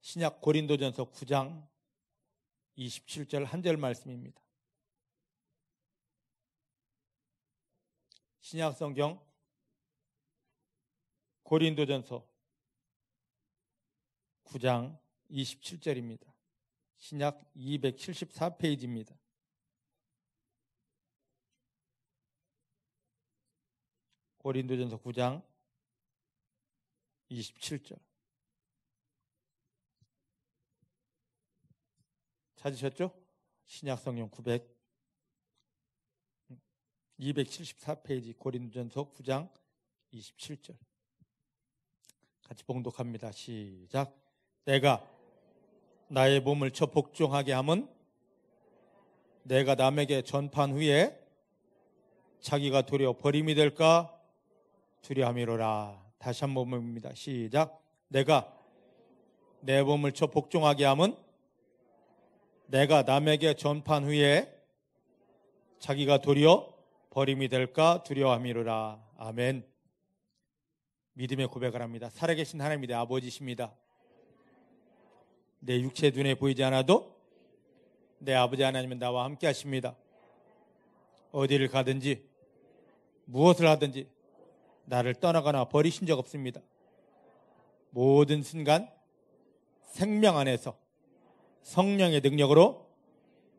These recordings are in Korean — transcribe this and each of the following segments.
신약 고린도전서 9장 27절 한 절 말씀입니다. 신약 성경 고린도전서 9장 27절입니다. 신약 274페이지입니다. 고린도전서 9장 27절. 찾으셨죠? 신약 성경 274페이지 고린도전서 9장 27절. 같이 봉독합니다. 시작. 내가 나의 몸을 쳐 복종하게 함은 내가 남에게 전판 후에 자기가 도리어 버림이 될까 두려함이로라. 다시 한 번 봅니다. 시작. 내가 내 몸을 쳐 복종하게 함은 내가 남에게 전판 후에 자기가 도리어 버림이 될까 두려워함이로라. 아멘. 믿음의 고백을 합니다. 살아계신 하나님이 내 아버지십니다. 내 육체 눈에 보이지 않아도 내 아버지 하나님은 나와 함께 하십니다. 어디를 가든지 무엇을 하든지 나를 떠나거나 버리신 적 없습니다. 모든 순간 생명 안에서 성령의 능력으로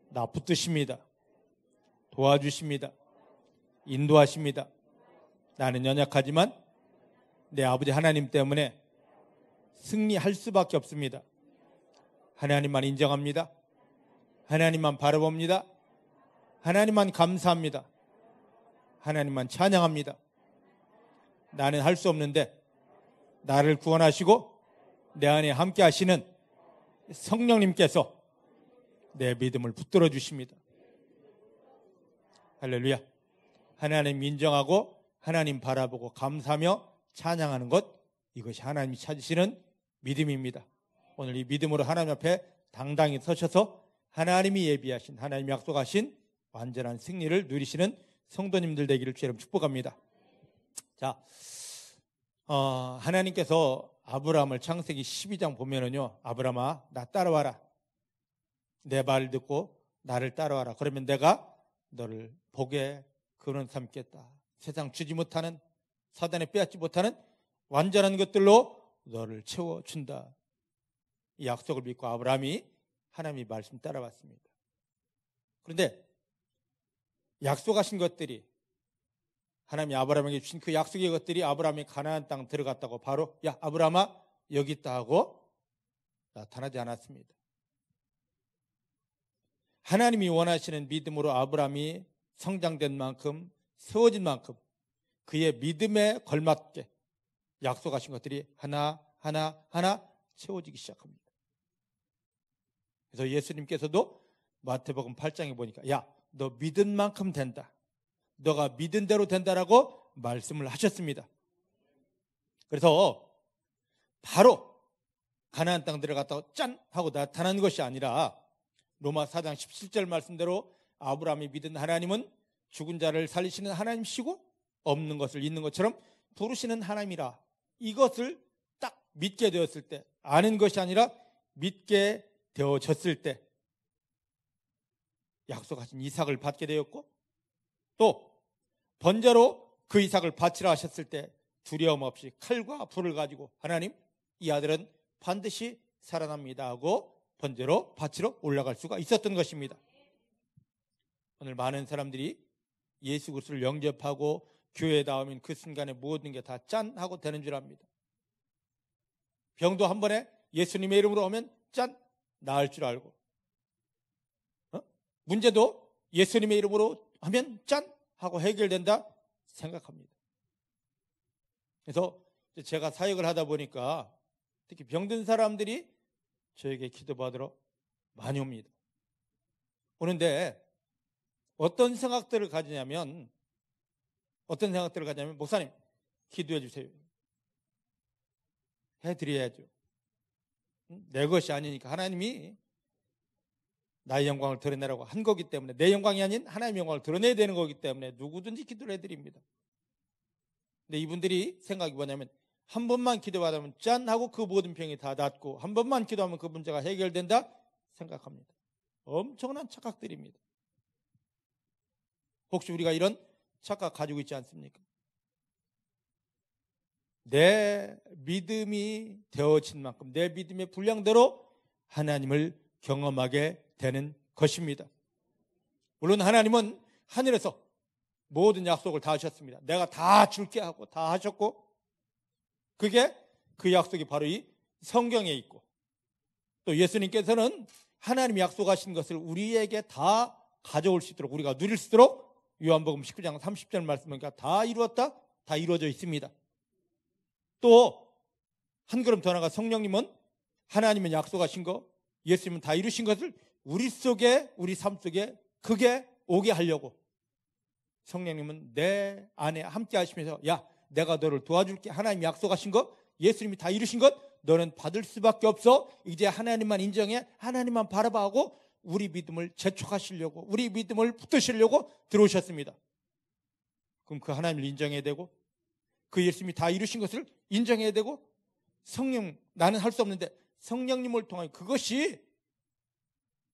나 붙드십니다. 도와주십니다. 인도하십니다. 나는 연약하지만 내 아버지 하나님 때문에 승리할 수밖에 없습니다. 하나님만 인정합니다. 하나님만 바라봅니다. 하나님만 감사합니다. 하나님만 찬양합니다. 나는 할 수 없는데 나를 구원하시고 내 안에 함께 하시는 성령님께서 내 믿음을 붙들어 주십니다. 할렐루야. 하나님 인정하고 하나님 바라보고 감사하며 찬양하는 것, 이것이 하나님이 찾으시는 믿음입니다. 오늘 이 믿음으로 하나님 앞에 당당히 서셔서 하나님이 예비하신, 하나님이 약속하신 완전한 승리를 누리시는 성도님들 되기를 주의 이름으로 축복합니다. 자, 하나님께서 아브라함을 창세기 12장 보면은요, 아브라함아 나 따라와라. 내 말을 듣고 나를 따라와라. 그러면 내가 너를 복의 근원 삼겠다. 세상 주지 못하는, 사단에 빼앗지 못하는 완전한 것들로 너를 채워준다. 이 약속을 믿고 아브라함이 하나님의 말씀 따라왔습니다. 그런데 약속하신 것들이, 하나님이 아브라함에게 주신 그 약속의 것들이 아브라함이 가나안 땅 들어갔다고 바로 야 아브라함아 여기 있다 하고 나타나지 않았습니다. 하나님이 원하시는 믿음으로 아브라함이 성장된 만큼, 세워진 만큼 그의 믿음에 걸맞게 약속하신 것들이 하나 채워지기 시작합니다. 그래서 예수님께서도 마태복음 8장에 보니까 야 너 믿은 만큼 된다, 너가 믿은 대로 된다라고 말씀을 하셨습니다. 그래서 바로 가나안 땅 들어갔다고 짠 하고 나타나는 것이 아니라 로마 4장 17절 말씀대로 아브라함이 믿은 하나님은 죽은 자를 살리시는 하나님이시고 없는 것을 있는 것처럼 부르시는 하나님이라. 이것을 딱 믿게 되었을 때, 아는 것이 아니라 믿게 되어졌을 때 약속하신 이삭을 받게 되었고, 또 번제로 그 이삭을 바치라 하셨을 때 두려움 없이 칼과 불을 가지고 하나님 이 아들은 반드시 살아납니다 하고 번제로 바치러 올라갈 수가 있었던 것입니다. 오늘 많은 사람들이 예수 그리스도를 영접하고 교회에 나오면 그 순간에 모든 게 다 짠 하고 되는 줄 압니다. 병도 한 번에 예수님의 이름으로 오면 짠 나을 줄 알고, 문제도 예수님의 이름으로 하면 짠 하고 해결된다 생각합니다. 그래서 제가 사역을 하다 보니까 특히 병든 사람들이 저에게 기도받으러 많이 옵니다. 오는데 어떤 생각들을 가지냐면 목사님 기도해 주세요. 해드려야죠. 내 것이 아니니까 하나님이 나의 영광을 드러내라고 한 거기 때문에, 내 영광이 아닌 하나님의 영광을 드러내야 되는 거기 때문에 누구든지 기도를 해드립니다. 근데 이분들이 생각이 뭐냐면 한 번만 기도하면 짠 하고 그 모든 병이 다 낫고 한 번만 기도하면 그 문제가 해결된다 생각합니다. 엄청난 착각들입니다. 혹시 우리가 이런 착각 가지고 있지 않습니까? 내 믿음이 되어진 만큼 내 믿음의 분량대로 하나님을 경험하게 되는 것입니다. 물론 하나님은 하늘에서 모든 약속을 다 하셨습니다. 내가 다 줄게 하고 다 하셨고, 그게 그 약속이 바로 이 성경에 있고, 또 예수님께서는 하나님이 약속하신 것을 우리에게 다 가져올 수 있도록, 우리가 누릴 수 있도록 요한복음 19장 30절 말씀이니까 다 이루었다, 다 이루어져 있습니다. 또 한 걸음 더 나아가 성령님은 하나님은 약속하신 거, 예수님은 다 이루신 것을 우리 속에, 우리 삶 속에 그게 오게 하려고 성령님은 내 안에 함께 하시면서, 야, 내가 너를 도와줄게. 하나님이 약속하신 것, 예수님이 다 이루신 것, 너는 받을 수밖에 없어. 이제 하나님만 인정해. 하나님만 바라봐 하고 우리 믿음을 재촉하시려고, 우리 믿음을 붙드시려고 들어오셨습니다. 그럼 그 하나님을 인정해야 되고, 그 예수님이 다 이루신 것을 인정해야 되고, 성령, 나는 할 수 없는데 성령님을 통하여 그것이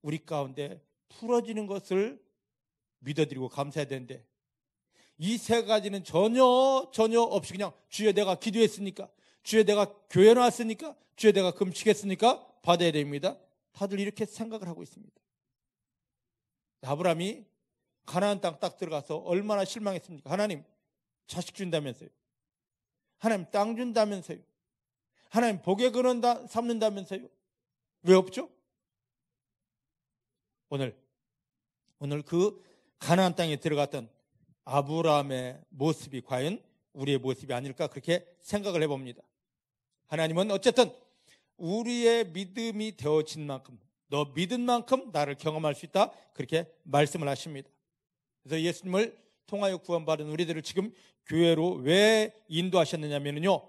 우리 가운데 풀어지는 것을 믿어드리고 감사해야 되는데, 이 세 가지는 전혀 없이 그냥 주여 내가 기도했으니까, 주여 내가 교회 나왔으니까, 주여 내가 금식했으니까 받아야 됩니다. 다들 이렇게 생각을 하고 있습니다. 아브라함이 가나안 땅 딱 들어가서 얼마나 실망했습니까? 하나님 자식 준다면서요, 하나님 땅 준다면서요, 하나님 복의 근원 삼는다면서요. 왜 없죠? 오늘 그 가나안 땅에 들어갔던 아브라함의 모습이 과연 우리의 모습이 아닐까, 그렇게 생각을 해봅니다. 하나님은 어쨌든 우리의 믿음이 되어진 만큼, 너 믿은 만큼 나를 경험할 수 있다, 그렇게 말씀을 하십니다. 그래서 예수님을 통하여 구원받은 우리들을 지금 교회로 왜 인도하셨느냐면요,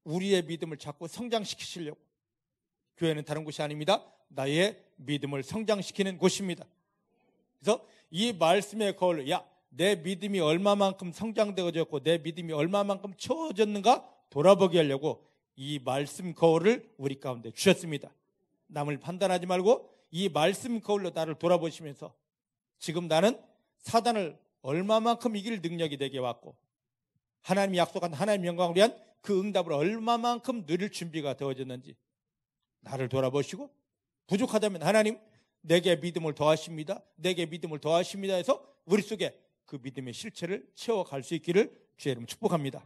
우리의 믿음을 자꾸 성장시키시려고. 교회는 다른 곳이 아닙니다. 나의 믿음을 성장시키는 곳입니다. 그래서 이 말씀의 거울로, 야, 내 믿음이 얼마만큼 성장되어졌고 내 믿음이 얼마만큼 채워졌는가 돌아보게 하려고 이 말씀 거울을 우리 가운데 주셨습니다. 남을 판단하지 말고 이 말씀 거울로 나를 돌아보시면서, 지금 나는 사단을 얼마만큼 이길 능력이 되게 왔고, 하나님이 약속한 하나님 영광을 위한 그 응답을 얼마만큼 누릴 준비가 되어졌는지 나를 돌아보시고, 부족하다면 하나님 내게 믿음을 더하십니다, 내게 믿음을 더하십니다 해서 우리 속에 그 믿음의 실체를 채워갈 수 있기를 주의 이름 축복합니다.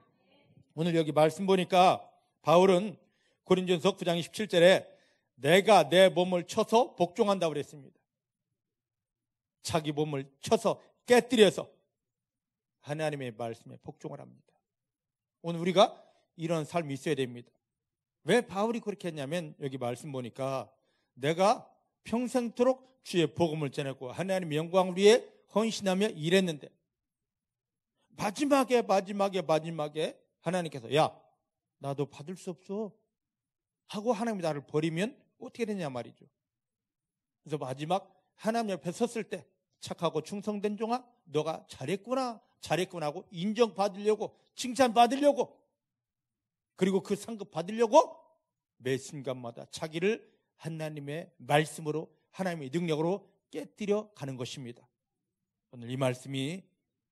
오늘 여기 말씀 보니까 바울은 고린도전서 9장 27절에 내가 내 몸을 쳐서 복종한다고 그랬습니다. 자기 몸을 쳐서 깨뜨려서 하나님의 말씀에 복종을 합니다. 오늘 우리가 이런 삶이 있어야 됩니다. 왜 바울이 그렇게 했냐면, 여기 말씀 보니까 내가 평생토록 주의 복음을 전했고 하나님의 영광을 위해 헌신하며 일했는데, 마지막에 하나님께서 야, 나도 받을 수 없어 하고 하나님이 나를 버리면 어떻게 되냐 말이죠. 그래서 마지막 하나님 옆에 섰을 때, 착하고 충성된 종아, 너가 잘했구나 하고 인정받으려고, 칭찬받으려고, 그리고 그 상급 받으려고 매 순간마다 자기를 하나님의 말씀으로, 하나님의 능력으로 깨뜨려 가는 것입니다. 오늘 이 말씀이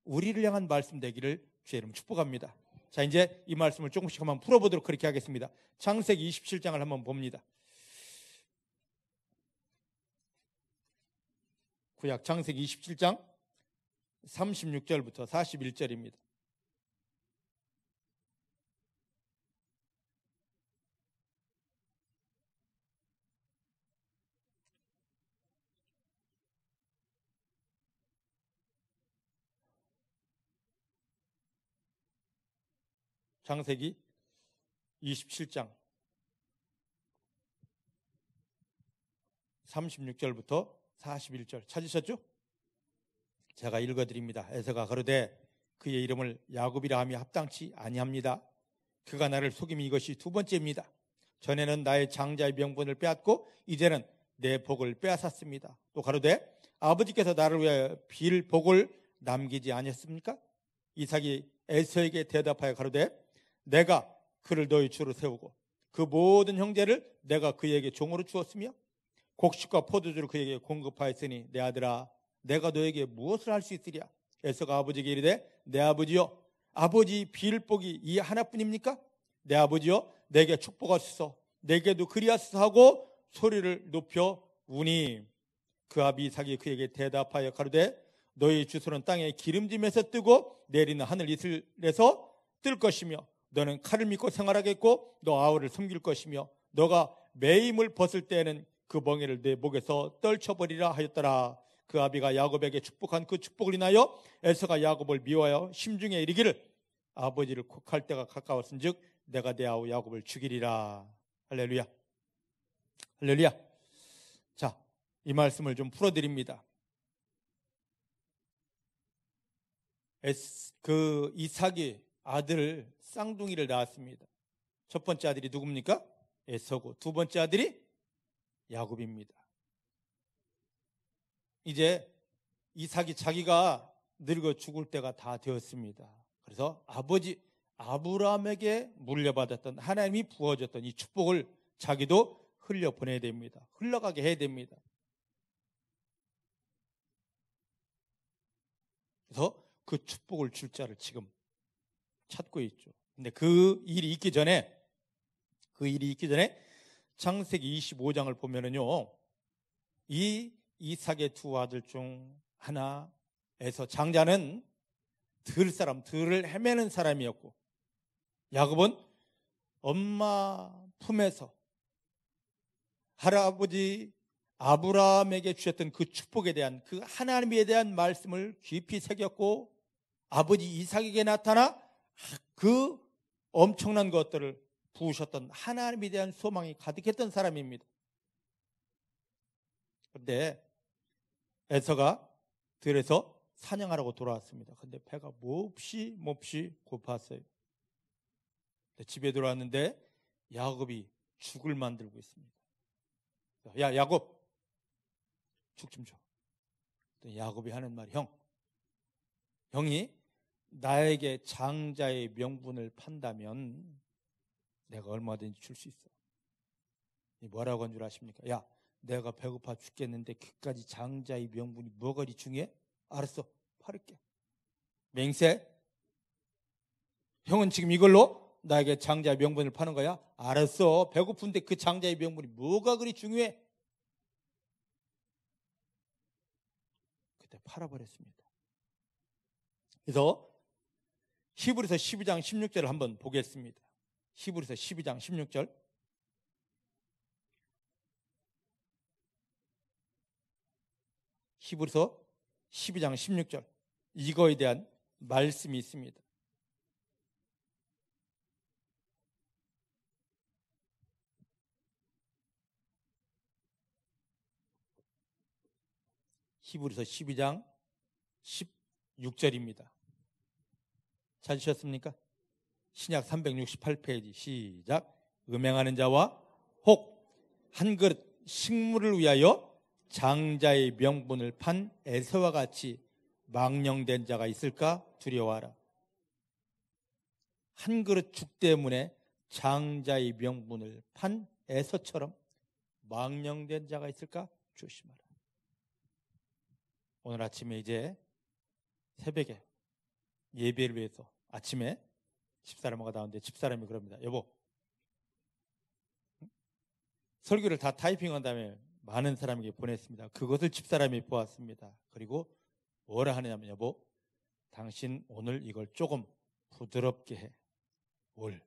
우리를 향한 말씀 되기를 주의 이름 축복합니다. 자, 이제 이 말씀을 조금씩 한번 풀어보도록 그렇게 하겠습니다. 창세기 27장을 한번 봅니다. 구약 창세기 27장 36절부터 41절입니다. 창세기 27장 36절부터 41절 찾으셨죠? 제가 읽어드립니다. 에서가 가로되 그의 이름을 야곱이라 함이 합당치 아니합니다. 그가 나를 속임이 이것이 두 번째입니다. 전에는 나의 장자의 명분을 빼앗고 이제는 내 복을 빼앗았습니다. 또 가로되 아버지께서 나를 위하여 빌 복을 남기지 아니했습니까? 이삭이 에서에게 대답하여 가로되 내가 그를 너희 주로 세우고 그 모든 형제를 내가 그에게 종으로 주었으며 곡식과 포도주를 그에게 공급하였으니 내 아들아 내가 너에게 무엇을 할 수 있으랴. 에서가 아버지에게 이르되 내 아버지여 아버지 빌복이 이 하나뿐입니까? 내 아버지여 내게 축복하소서 내게도 그리하소서 하고 소리를 높여 우니 그 아비 이삭이 그에게 대답하여 가로되 너희 주소는 땅에 기름짐에서 뜨고 내리는 하늘 이슬에서 뜰 것이며 너는 칼을 믿고 생활하겠고 너 아우를 섬길 것이며 너가 매임을 벗을 때에는 그 멍에를 내 목에서 떨쳐버리라 하였더라. 그 아비가 야곱에게 축복한 그 축복을 인하여 에서가 야곱을 미워하여 심중에 이르기를 아버지를 곡할 때가 가까웠은즉 내가 내 아우 야곱을 죽이리라. 할렐루야. 할렐루야. 자, 이 말씀을 좀 풀어드립니다. 그 이삭이 아들 쌍둥이를 낳았습니다. 첫 번째 아들이 누굽니까? 에서고 두 번째 아들이 야곱입니다. 이제 이삭이 자기가 늙어 죽을 때가 다 되었습니다. 그래서 아버지 아브라함에게 물려받았던 하나님이 부어줬던 이 축복을 자기도 흘려보내야 됩니다. 흘러가게 해야 됩니다. 그래서 그 축복을 줄 자를 지금 찾고 있죠. 근데 그 일이 있기 전에 창세기 25장을 보면은요, 이 이삭의 두 아들 중 하나에서 장자는 들을 헤매는 사람이었고 야곱은 엄마 품에서 할아버지 아브라함에게 주셨던 그 축복에 대한 그 하나님에 대한 말씀을 깊이 새겼고 아버지 이삭에게 나타나 그 엄청난 것들을 부으셨던 하나님에 대한 소망이 가득했던 사람입니다. 그런데 에서가 들에서 사냥하라고 돌아왔습니다. 그런데 배가 몹시 고팠어요. 집에 들어왔는데 야곱이 죽을 만들고 있습니다. 야 야곱 죽 좀 줘. 야곱이 하는 말이 형이 나에게 장자의 명분을 판다면 내가 얼마든지 줄 수 있어. 뭐라고 한 줄 아십니까? 야 내가 배고파 죽겠는데 그까지 장자의 명분이 뭐가 그리 중요해? 알았어 팔을게. 맹세? 형은 지금 이걸로 나에게 장자의 명분을 파는 거야? 알았어 배고픈데 그 장자의 명분이 뭐가 그리 중요해? 그때 팔아버렸습니다. 그래서 히브리서 12장 16절을 한번 보겠습니다. 히브리서 12장 16절. 히브리서 12장 16절. 이거에 대한 말씀이 있습니다. 히브리서 12장 16절입니다. 찾으셨습니까? 신약 368페이지 시작. 음행하는 자와 혹 한 그릇 식물을 위하여 장자의 명분을 판 에서와 같이 망령된 자가 있을까 두려워하라. 한 그릇 죽 때문에 장자의 명분을 판 에서처럼 망령된 자가 있을까 조심하라. 오늘 아침에 이제 새벽에 예배를 위해서 아침에 집사람과 나오는데 집사람이 그럽니다. 여보, 설교를 다 타이핑한 다음에 많은 사람에게 보냈습니다. 그것을 집사람이 보았습니다. 그리고 뭐라 하느냐면 여보, 당신 오늘 이걸 조금 부드럽게 해. 뭘?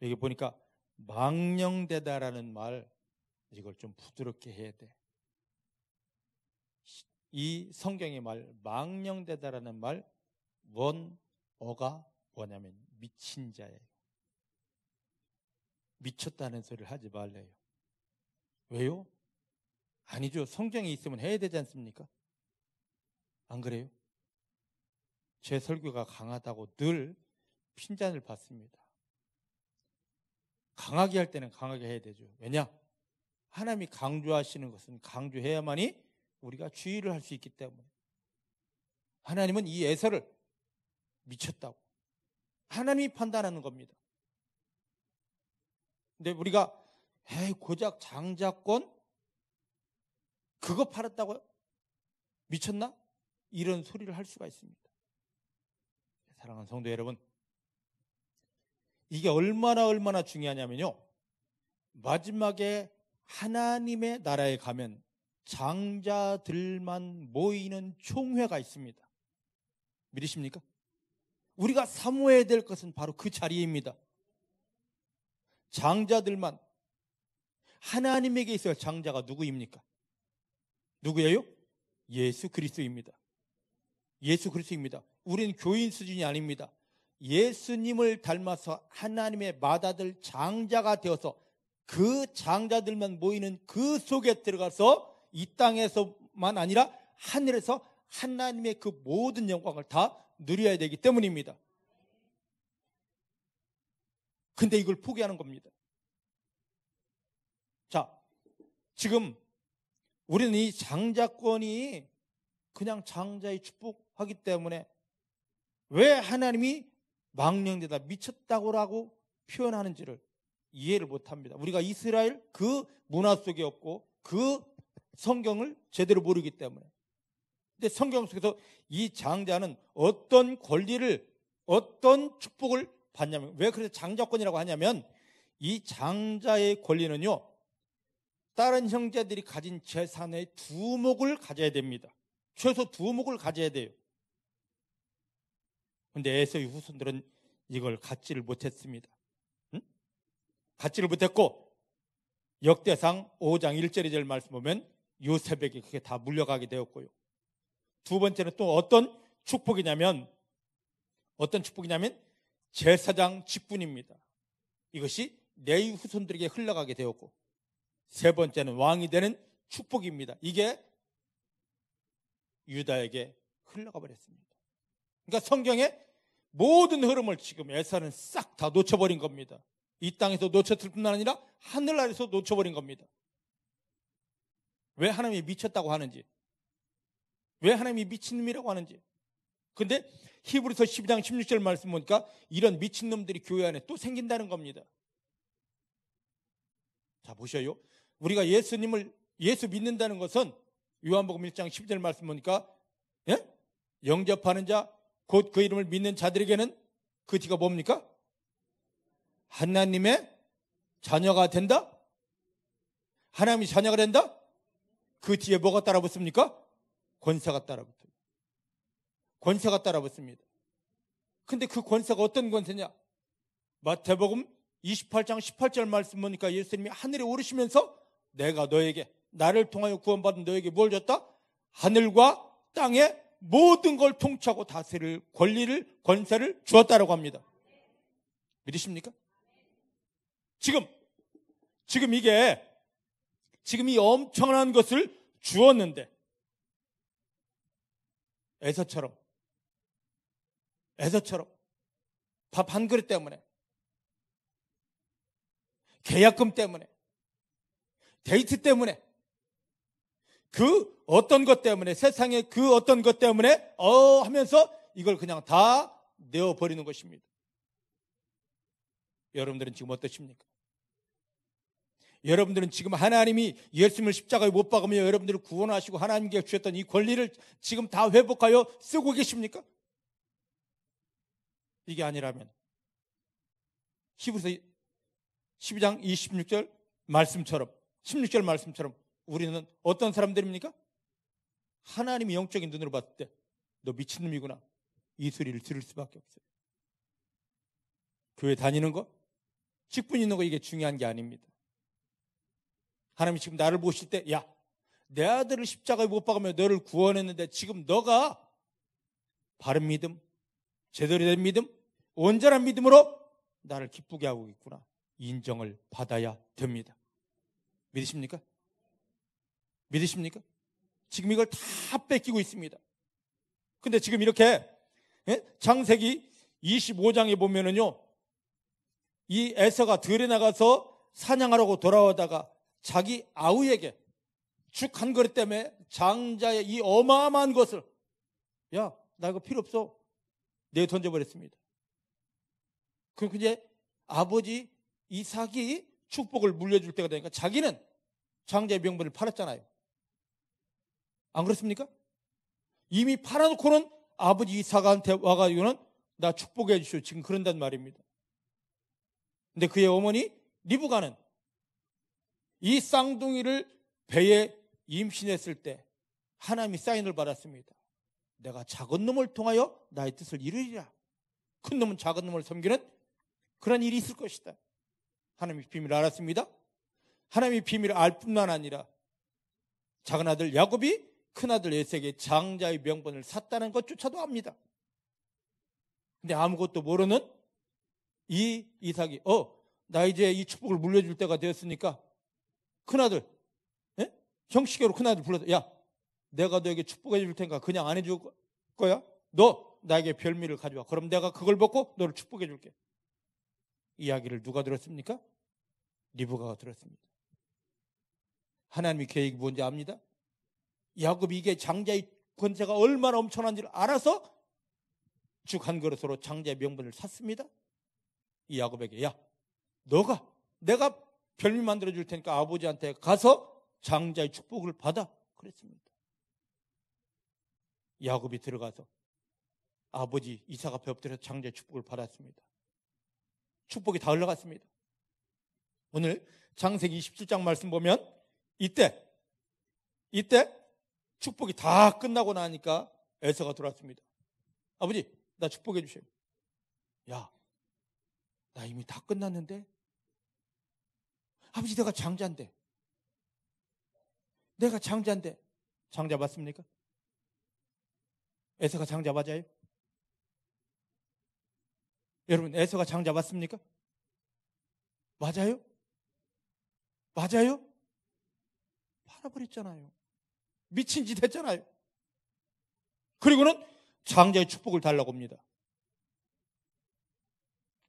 여기 보니까 망령되다라는 말, 이걸 좀 부드럽게 해야 돼. 이 성경의 말 망령되다라는 말 원어가 뭐냐면 미친 자예요. 미쳤다는 소리를 하지 말래요. 왜요? 아니죠. 성경에 있으면 해야 되지 않습니까? 안 그래요? 제 설교가 강하다고 늘 핀잔을 받습니다. 강하게 할 때는 강하게 해야 되죠. 왜냐? 하나님이 강조하시는 것은 강조해야만이 우리가 주의를 할 수 있기 때문에. 하나님은 이 에서를 미쳤다고, 하나님이 판단하는 겁니다. 근데 우리가 고작 장자권 그거 팔았다고요? 미쳤나? 이런 소리를 할 수가 있습니다. 사랑하는 성도 여러분, 이게 얼마나 중요하냐면요, 마지막에 하나님의 나라에 가면 장자들만 모이는 총회가 있습니다. 믿으십니까? 우리가 사모해야 될 것은 바로 그 자리입니다. 장자들만. 하나님에게 있어야 장자가 누구입니까? 누구예요? 예수 그리스도입니다. 예수 그리스도입니다. 우리는 교인 수준이 아닙니다. 예수님을 닮아서 하나님의 맏아들 장자가 되어서 그 장자들만 모이는 그 속에 들어가서 이 땅에서만 아니라 하늘에서 하나님의 그 모든 영광을 다 누려야 되기 때문입니다. 근데 이걸 포기하는 겁니다. 자, 지금 우리는 이 장자권이 그냥 장자의 축복하기 때문에 왜 하나님이 망령되다 미쳤다고라고 표현하는지를 이해를 못합니다. 우리가 이스라엘 그 문화 속에 없고 그 성경을 제대로 모르기 때문에. 근데 성경 속에서 이 장자는 어떤 권리를, 어떤 축복을 받냐면, 왜 그래서 장자권이라고 하냐면, 이 장자의 권리는요, 다른 형제들이 가진 재산의 2목을 가져야 됩니다. 최소 2목을 가져야 돼요. 근데 에서의 후손들은 이걸 갖지를 못했습니다. 응? 갖지를 못했고, 역대상 5장 1절 2절 말씀 보면 요셉에게 그게 다 물려가게 되었고요. 두 번째는 또 어떤 축복이냐면 제사장 직분입니다. 이것이 레위 후손들에게 흘러가게 되었고, 세 번째는 왕이 되는 축복입니다. 이게 유다에게 흘러가 버렸습니다. 그러니까 성경의 모든 흐름을 지금 에사는 싹 다 놓쳐버린 겁니다. 이 땅에서 놓쳤을 뿐만 아니라 하늘나라에서 놓쳐버린 겁니다. 왜 하나님이 미쳤다고 하는지, 왜 하나님이 미친놈이라고 하는지. 근데 히브리서 12장 16절 말씀 보니까 이런 미친놈들이 교회 안에 또 생긴다는 겁니다. 자, 보셔요. 우리가 예수 믿는다는 것은 요한복음 1장 10절 말씀 보니까, 예? 영접하는 자, 곧 그 이름을 믿는 자들에게는 그 뒤가 뭡니까? 하나님의 자녀가 된다? 하나님이 자녀가 된다? 그 뒤에 뭐가 따라붙습니까? 권세가 따라붙어요. 권세가 따라붙습니다. 근데 그 권세가 어떤 권세냐? 마태복음 28장 18절 말씀 보니까 예수님이 하늘에 오르시면서 내가 너에게, 나를 통하여 구원받은 너에게 뭘 줬다? 하늘과 땅의 모든 걸 통치하고 다스릴 권리를, 권세를 주었다라고 합니다. 믿으십니까? 지금 이 엄청난 것을 주었는데, 에서처럼 밥 한 그릇 때문에, 계약금 때문에, 데이트 때문에, 그 어떤 것 때문에, 세상의 그 어떤 것 때문에 하면서 이걸 그냥 다 내어버리는 것입니다. 여러분들은 지금 어떠십니까? 여러분들은 지금 하나님이 예수님을 십자가에 못 박으며 여러분들을 구원하시고 하나님께 주셨던 이 권리를 지금 다 회복하여 쓰고 계십니까? 이게 아니라면 히브리서 12장 16절 말씀처럼, 16절 말씀처럼 우리는 어떤 사람들입니까? 하나님이 영적인 눈으로 봤을 때 너 미친놈이구나, 이 소리를 들을 수밖에 없어요. 교회 다니는 거, 직분 있는 거, 이게 중요한 게 아닙니다. 하나님이 지금 나를 보실 때, 야, 내 아들을 십자가에 못 박으며 너를 구원했는데 지금 너가 바른 믿음, 제대로 된 믿음, 온전한 믿음으로 나를 기쁘게 하고 있구나, 인정을 받아야 됩니다. 믿으십니까? 믿으십니까? 지금 이걸 다 뺏기고 있습니다. 근데 지금 이렇게, 창세기 25장에 보면은요, 이 에서가 들에 나가서 사냥하려고 돌아오다가 자기 아우에게 죽 한 그릇 때문에 장자의 이 어마어마한 것을, 야, 나 이거 필요 없어, 내어 던져버렸습니다. 그리고 이제 아버지 이삭이 축복을 물려줄 때가 되니까 자기는 장자의 명분을 팔았잖아요. 안 그렇습니까? 이미 팔아놓고는 아버지 이삭한테 와가지고는 나 축복해 주시오. 지금 그런단 말입니다. 근데 그의 어머니 리브가는 이 쌍둥이를 배에 임신했을 때 하나님이 사인을 받았습니다. 내가 작은 놈을 통하여 나의 뜻을 이루리라. 큰 놈은 작은 놈을 섬기는 그런 일이 있을 것이다. 하나님의 비밀을 알았습니다. 하나님의 비밀을 알 뿐만 아니라 작은 아들 야곱이 큰 아들 에서에게 장자의 명분을 샀다는 것조차도 압니다. 근데 아무것도 모르는 이 이삭이 나 이제 이 축복을 물려줄 때가 되었으니까 큰아들, 형식으로 큰아들 불러서 야, 내가 너에게 축복해 줄 테니까 그냥 안 해줄 거야? 너 나에게 별미를 가져와. 그럼 내가 그걸 먹고 너를 축복해 줄게. 이야기를 누가 들었습니까? 리브가가 들었습니다. 하나님의 계획이 뭔지 압니다. 야곱이 이게 장자의 권세가 얼마나 엄청난지를 알아서 죽 한 그릇으로 장자의 명분을 샀습니다. 이 야곱에게 야, 내가 별미 만들어 줄 테니까 아버지한테 가서 장자의 축복을 받아. 그랬습니다. 야곱이 들어가서 아버지 이삭 앞에 엎드려서 장자의 축복을 받았습니다. 축복이 다 흘러갔습니다. 오늘 창세기 27장 말씀 보면 이때 축복이 다 끝나고 나니까 에서가 들어왔습니다. 아버지, 나 축복해 주세요. 야, 나 이미 다 끝났는데? 아버지, 내가 장자인데. 장자 맞습니까? 에서가 장자 맞아요? 여러분, 에서가 장자 맞습니까? 맞아요? 팔아버렸잖아요. 미친 짓 했잖아요. 그리고는 장자의 축복을 달라고 합니다.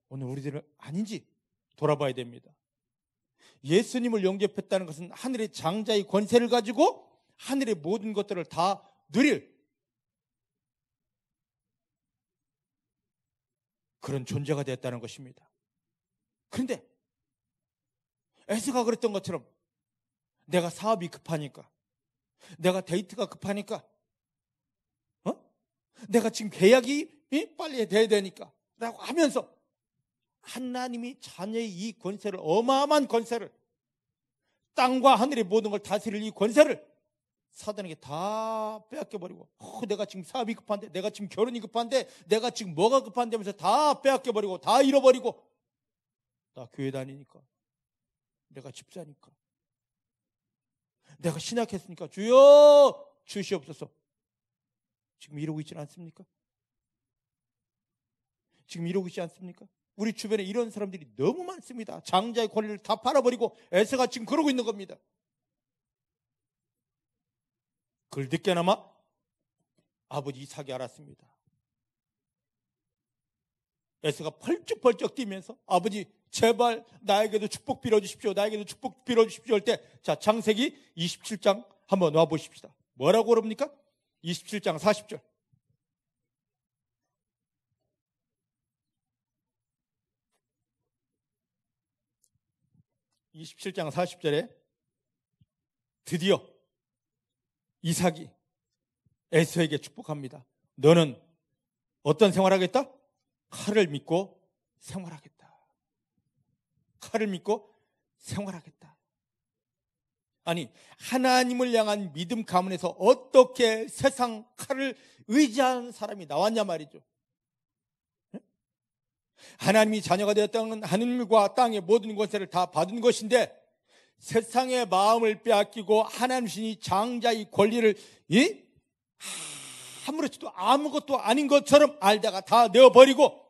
오늘 우리들은 아닌지 돌아봐야 됩니다. 예수님을 영접했다는 것은 하늘의 장자의 권세를 가지고 하늘의 모든 것들을 다 누릴 그런 존재가 되었다는 것입니다. 그런데 에서가 그랬던 것처럼 내가 사업이 급하니까, 내가 데이트가 급하니까, 내가 지금 계약이 빨리 돼야 되니까 라고 하면서 하나님이 자녀의 이 권세를, 어마어마한 권세를, 땅과 하늘의 모든 걸 다스릴 이 권세를 사단에게 다 빼앗겨버리고, 내가 지금 사업이 급한데, 내가 지금 결혼이 급한데, 내가 지금 뭐가 급한데 하면서 다 빼앗겨버리고 다 잃어버리고, 나 교회 다니니까, 내가 집사니까, 내가 신약했으니까 주여 주시옵소서. 지금 이러고 있지 않습니까? 우리 주변에 이런 사람들이 너무 많습니다. 장자의 권리를 다 팔아버리고 에서가 지금 그러고 있는 겁니다. 그걸 늦게나마 아버지 이삭이 알았습니다. 에서가 펄쩍펄쩍 뛰면서 아버지 제발 나에게도 축복 빌어주십시오. 할 때, 자, 창세기 27장 한번 놔보십시다. 뭐라고 그럽니까? 27장 40절. (27장 40절에) 드디어 이삭이 에서에게 축복합니다. 너는 어떤 생활하겠다? 칼을 믿고 생활하겠다. 아니, 하나님을 향한 믿음 가문에서 어떻게 세상 칼을 의지하는 사람이 나왔냐 말이죠. 하나님이 자녀가 되었다는 하늘과 땅의 모든 권세를 다 받은 것인데 세상의 마음을 빼앗기고 하나님 신이 장자의 권리를 아무렇지도 아무것도 아닌 것처럼 알다가 다 내어버리고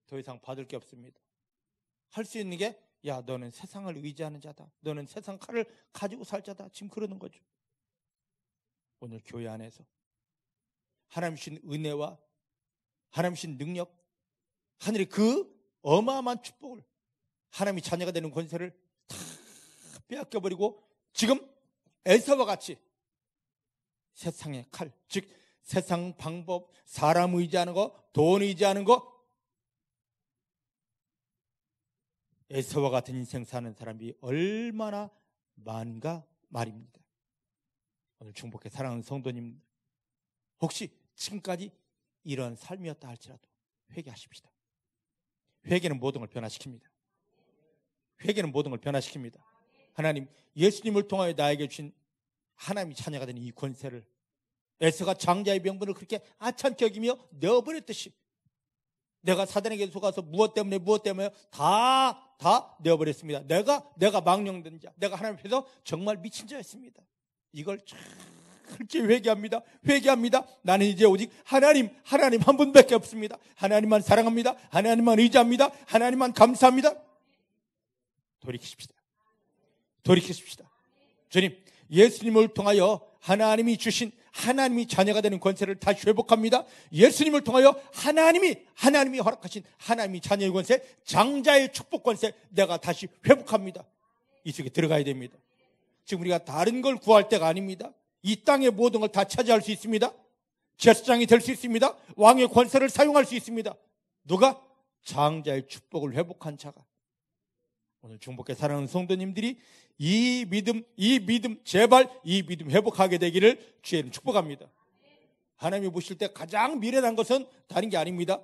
더 이상 받을 게 없습니다. 할 수 있는 게, 야, 너는 세상을 의지하는 자다. 너는 세상 칼을 가지고 살 자다. 지금 그러는 거죠. 오늘 교회 안에서 하나님 신 은혜와 하나님 신 능력, 하늘의 그 어마어마한 축복을, 하나님이 자녀가 되는 권세를 다 빼앗겨버리고 지금 에서와 같이 세상의 칼, 즉 세상 방법, 사람 의지하는 거, 돈 의지하는 거, 에서와 같은 인생 사는 사람이 얼마나 많은가 말입니다. 오늘 중복해 사랑하는 성도님, 혹시 지금까지 이런 삶이었다 할지라도 회개하십시다. 회개는 모든 걸 변화시킵니다. 회개는 모든 걸 변화시킵니다. 하나님, 예수님을 통하여 나에게 주신 하나님이 자녀가 되는 이 권세를 에서가 장자의 명분을 그렇게 아찬게 여기며 내어버렸듯이 내가 사단에게 속아서 무엇 때문에 다 내어버렸습니다. 내가 망령된 자, 내가 하나님 앞에서 정말 미친 자였습니다. 이걸 철저히 회개합니다. 나는 이제 오직 하나님 한 분밖에 없습니다. 하나님만 사랑합니다. 하나님만 의지합니다. 하나님만 감사합니다. 돌이키십시다. 주님, 예수님을 통하여 하나님이 주신 하나님이 자녀가 되는 권세를 다시 회복합니다. 예수님을 통하여 하나님이 허락하신 하나님이 자녀의 권세, 장자의 축복 권세 내가 다시 회복합니다. 이 속에 들어가야 됩니다. 지금 우리가 다른 걸 구할 때가 아닙니다. 이 땅의 모든 걸 다 차지할 수 있습니다. 제사장이 될 수 있습니다. 왕의 권세를 사용할 수 있습니다. 누가? 장자의 축복을 회복한 자가. 오늘 중복해 사랑하는 성도님들이 이 믿음 제발 이 믿음 회복하게 되기를 주의는 축복합니다. 하나님이 보실 때 가장 미련한 것은 다른 게 아닙니다.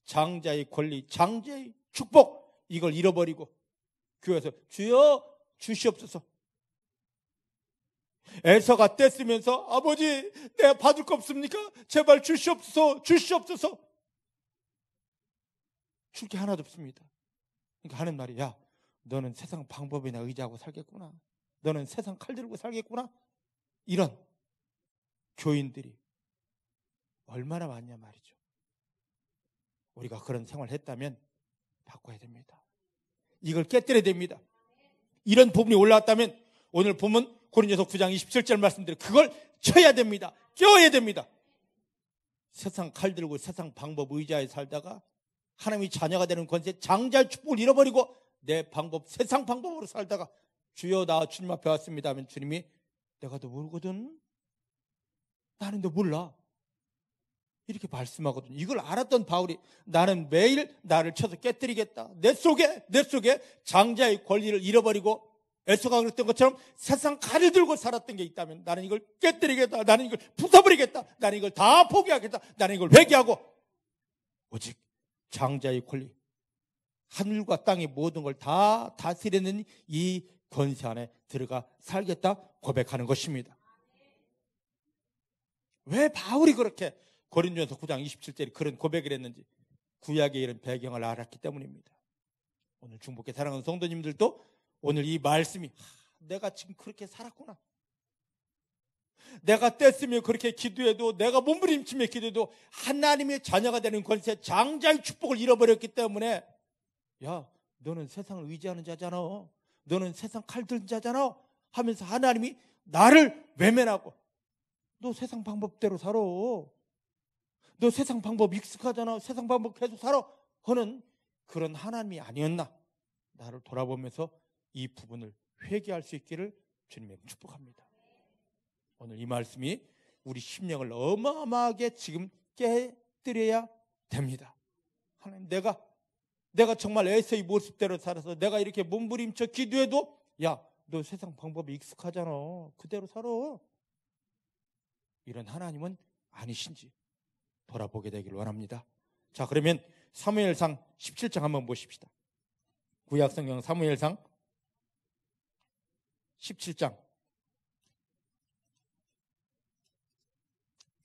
장자의 권리, 장자의 축복, 이걸 잃어버리고 교회에서 주여 주시옵소서. 에서가 떼쓰면서 아버지 내가 받을 거 없습니까? 제발 주시옵소서. 줄 게 하나도 없습니다. 그러니까 하는 말이, 야, 너는 세상 방법이나 의지하고 살겠구나. 너는 세상 칼 들고 살겠구나. 이런 교인들이 얼마나 많냐 말이죠. 우리가 그런 생활을 했다면 바꿔야 됩니다. 이걸 깨뜨려야 됩니다. 이런 부분이 올라왔다면 오늘 보면 고린도서 9장 27절 말씀대로 그걸 쳐야 됩니다. 껴야 됩니다. 세상 칼 들고 세상 방법 의지하에 살다가 하나님이 자녀가 되는 권세, 장자의 축복을 잃어버리고 내 방법, 세상 방법으로 살다가 주여 나 주님 앞에 왔습니다 하면 주님이 내가 너 모르거든. 나는 너 몰라. 이렇게 말씀하거든요. 이걸 알았던 바울이 나는 매일 나를 쳐서 깨뜨리겠다. 내 속에 장자의 권리를 잃어버리고 에서가 그랬던 것처럼 세상 칼을 들고 살았던 게 있다면 나는 이걸 깨뜨리겠다. 나는 이걸 부숴버리겠다. 나는 이걸 다 포기하겠다. 나는 이걸 회개하고 오직 장자의 권리, 하늘과 땅의 모든 걸 다 다스리는 이 권세 안에 들어가 살겠다 고백하는 것입니다. 왜 바울이 그렇게 고린도전서 9장 27절에 그런 고백을 했는지 구약의 이런 배경을 알았기 때문입니다. 오늘 중복해 사랑하는 성도님들도 오늘 이 말씀이 내가 지금 그렇게 살았구나. 내가 뗐으며 그렇게 기도해도 내가 몸부림치며 기도해도 하나님의 자녀가 되는 권세, 장자의 축복을 잃어버렸기 때문에 야, 너는 세상을 의지하는 자잖아. 너는 세상 칼 든 자잖아. 하면서 하나님이 나를 외면하고 너 세상 방법대로 살아. 너 세상 방법 익숙하잖아. 세상 방법 계속 살아. 하는 그런 하나님이 아니었나. 나를 돌아보면서 이 부분을 회개할 수 있기를 주님의 축복합니다. 오늘 이 말씀이 우리 심령을 어마어마하게 지금 깨뜨려야 됩니다. 하나님, 내가 정말 에서의 모습대로 살아서 내가 이렇게 몸부림쳐 기도해도 야, 너 세상 방법이 익숙하잖아. 그대로 살아. 이런 하나님은 아니신지 돌아보게 되기를 원합니다. 자, 그러면 사무엘상 17장 한번 보십시다. 구약성경 사무엘상 17장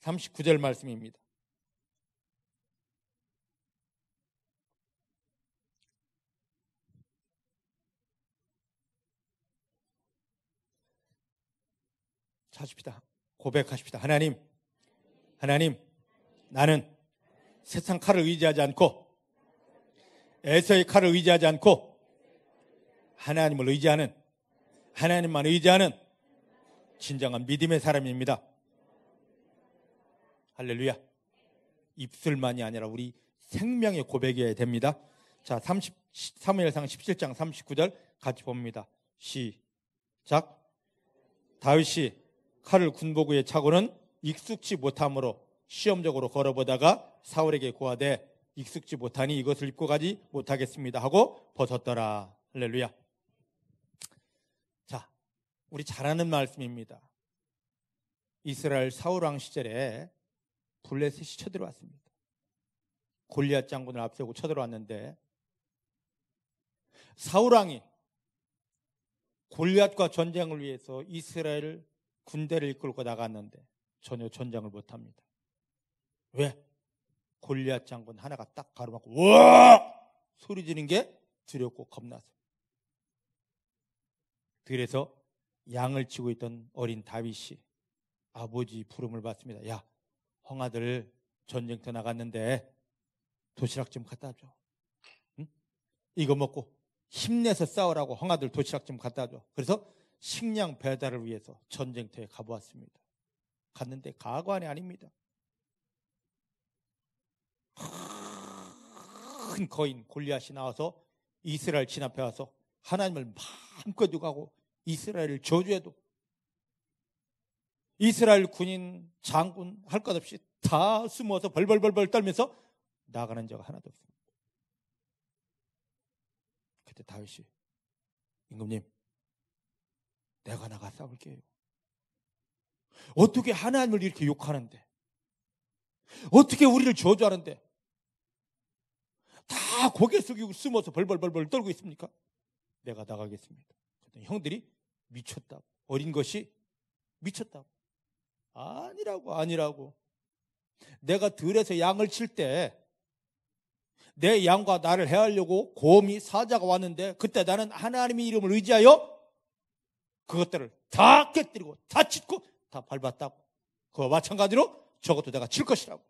39절 말씀입니다. 찾읍시다. 고백하십시다. 하나님, 나는 세상 칼을 의지하지 않고 에서의 칼을 의지하지 않고 하나님을 의지하는, 하나님만 의지하는 진정한 믿음의 사람입니다. 할렐루야. 입술만이 아니라 우리 생명의 고백이어야 됩니다. 자, 사무엘상 17장 39절 같이 봅니다. 시작. 다윗이 칼을 군복위에 차고는 익숙치 못함으로 시험적으로 걸어보다가 사울에게 고하되 익숙지 못하니 이것을 입고 가지 못하겠습니다 하고 벗었더라. 할렐루야. 자, 우리 잘 아는 말씀입니다. 이스라엘 사울왕 시절에 블레셋이 쳐들어왔습니다. 골리앗 장군을 앞세우고 쳐들어왔는데 사울왕이 골리앗과 전쟁을 위해서 이스라엘 군대를 이끌고 나갔는데 전혀 전쟁을 못합니다. 왜? 골리앗 장군 하나가 딱 가로막고 와! 소리 지르는 게 두렵고 겁나서. 그래서 양을 치고 있던 어린 다윗이 아버지 부름을 받습니다. 야, 형아들 전쟁터 나갔는데 도시락 좀 갖다 줘. 응? 이거 먹고 힘내서 싸우라고 형아들 도시락 좀 갖다 줘. 그래서 식량 배달을 위해서 전쟁터에 가보았습니다. 갔는데 가관이 아닙니다. 큰 거인 골리앗이 나와서 이스라엘 진압해 와서 하나님을 마음껏 욕하고 이스라엘을 저주해도 이스라엘 군인 장군 할 것 없이 다 숨어서 벌벌벌벌 떨면서 나가는 자가 하나도 없습니다. 그때 다윗이 임금님, 내가 나가 싸울게요. 어떻게 하나님을 이렇게 욕하는데, 어떻게 우리를 저주하는데 다 고개 숙이고 숨어서 벌벌벌벌 떨고 있습니까? 내가 나가겠습니다. 그랬더니 형들이 미쳤다고, 어린 것이 미쳤다고. 아니라고. 내가 들에서 양을 칠 때 내 양과 나를 해하려고 곰이 사자가 왔는데 그때 나는 하나님의 이름을 의지하여 그것들을 다 깨뜨리고 다 찢고 다 밟았다고. 그와 마찬가지로 저것도 내가 칠 것이라고.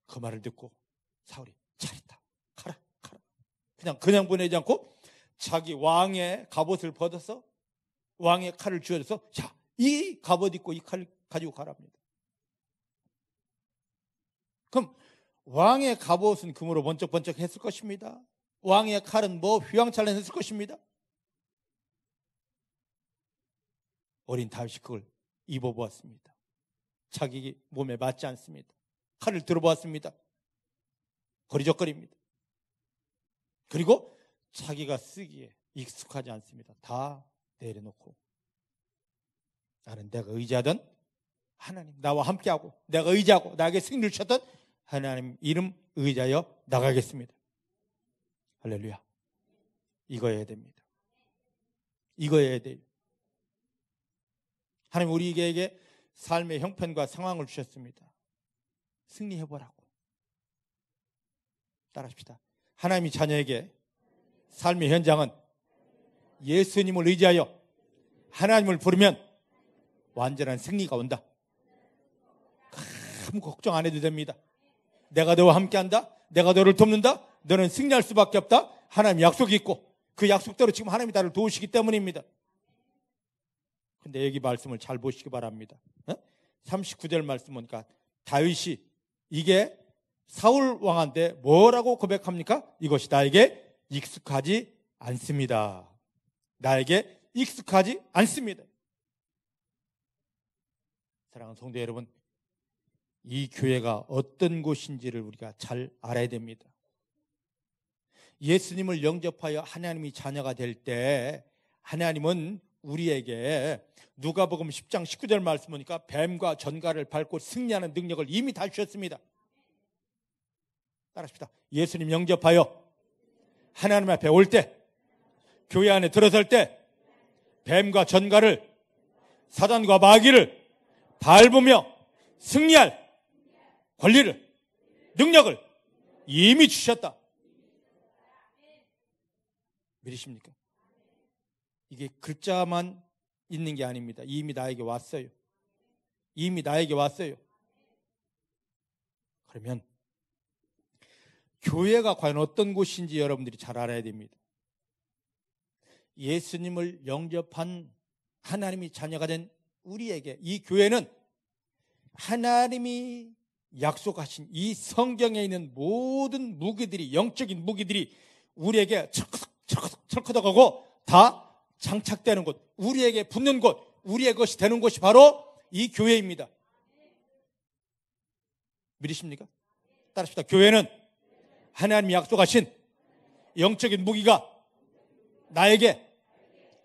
그 말을 듣고 사울이 잘했다, 가라. 그냥 보내지 않고 자기 왕의 갑옷을 벗어서 왕의 칼을 쥐어줘서 자, 이 갑옷 입고 이 칼을 가지고 가랍니다. 그럼 왕의 갑옷은 금으로 번쩍번쩍 했을 것입니다. 왕의 칼은 휘황찬란했을 것입니다. 어린 다윗이 그걸 입어보았습니다. 자기 몸에 맞지 않습니다. 칼을 들어보았습니다. 거리적거립니다. 그리고 자기가 쓰기에 익숙하지 않습니다. 다 내려놓고 나는 내가 의지하던 하나님, 나와 함께하고 내가 의지하고 나에게 승리를 주셨던 하나님 이름 의지하여 나가겠습니다. 할렐루야. 이거여야 됩니다. 이거여야 돼요. 하나님 우리에게 삶의 형편과 상황을 주셨습니다. 승리해보라고. 따라합시다. 하나님이 자녀에게 삶의 현장은 예수님을 의지하여 하나님을 부르면 완전한 승리가 온다. 아무 걱정 안 해도 됩니다. 내가 너와 함께한다. 내가 너를 돕는다. 너는 승리할 수밖에 없다. 하나님 약속이 있고 그 약속대로 지금 하나님이 나를 도우시기 때문입니다. 근데 여기 말씀을 잘 보시기 바랍니다. 39절 말씀 보니까 다윗이 이게 사울 왕한테 뭐라고 고백합니까? 이것이 나에게 익숙하지 않습니다. 나에게 익숙하지 않습니다. 사랑하는 성도 여러분, 이 교회가 어떤 곳인지를 우리가 잘 알아야 됩니다. 예수님을 영접하여 하나님이 자녀가 될 때 하나님은 우리에게 누가복음 10장 19절 말씀 보니까 뱀과 전갈을 밟고 승리하는 능력을 이미 다 주셨습니다. 따라합시다. 예수님 영접하여 하나님 앞에 올 때, 교회 안에 들어설 때 뱀과 전갈을, 사단과 마귀를 밟으며 승리할 권리를, 능력을 이미 주셨다. 믿으십니까? 이게 글자만 있는 게 아닙니다. 이미 나에게 왔어요. 이미 나에게 왔어요. 그러면 교회가 과연 어떤 곳인지 여러분들이 잘 알아야 됩니다. 예수님을 영접한 하나님이 자녀가 된 우리에게 이 교회는 하나님이 약속하신 이 성경에 있는 모든 무기들이, 영적인 무기들이 우리에게 철커덕하고 다 장착되는 곳, 우리에게 붙는 곳, 우리의 것이 되는 곳이 바로 이 교회입니다. 믿으십니까? 따라합시다. 교회는 하나님이 약속하신 영적인 무기가 나에게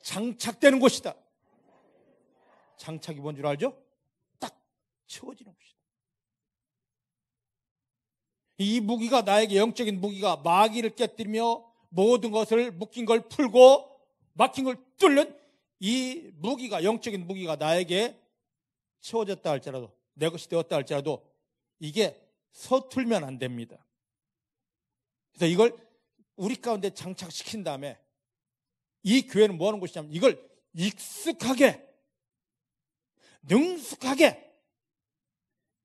장착되는 곳이다. 장착이 뭔 줄 알죠? 딱 채워지는 곳이다. 이 무기가 나에게 영적인 무기가 마귀를 깨뜨리며 모든 것을 묶인 걸 풀고 막힌 걸 뚫는 이 무기가 영적인 무기가 나에게 채워졌다 할지라도 내 것이 되었다 할지라도 이게 서툴면 안 됩니다. 그래서 이걸 우리 가운데 장착시킨 다음에 이 교회는 뭐 하는 곳이냐면 이걸 익숙하게 능숙하게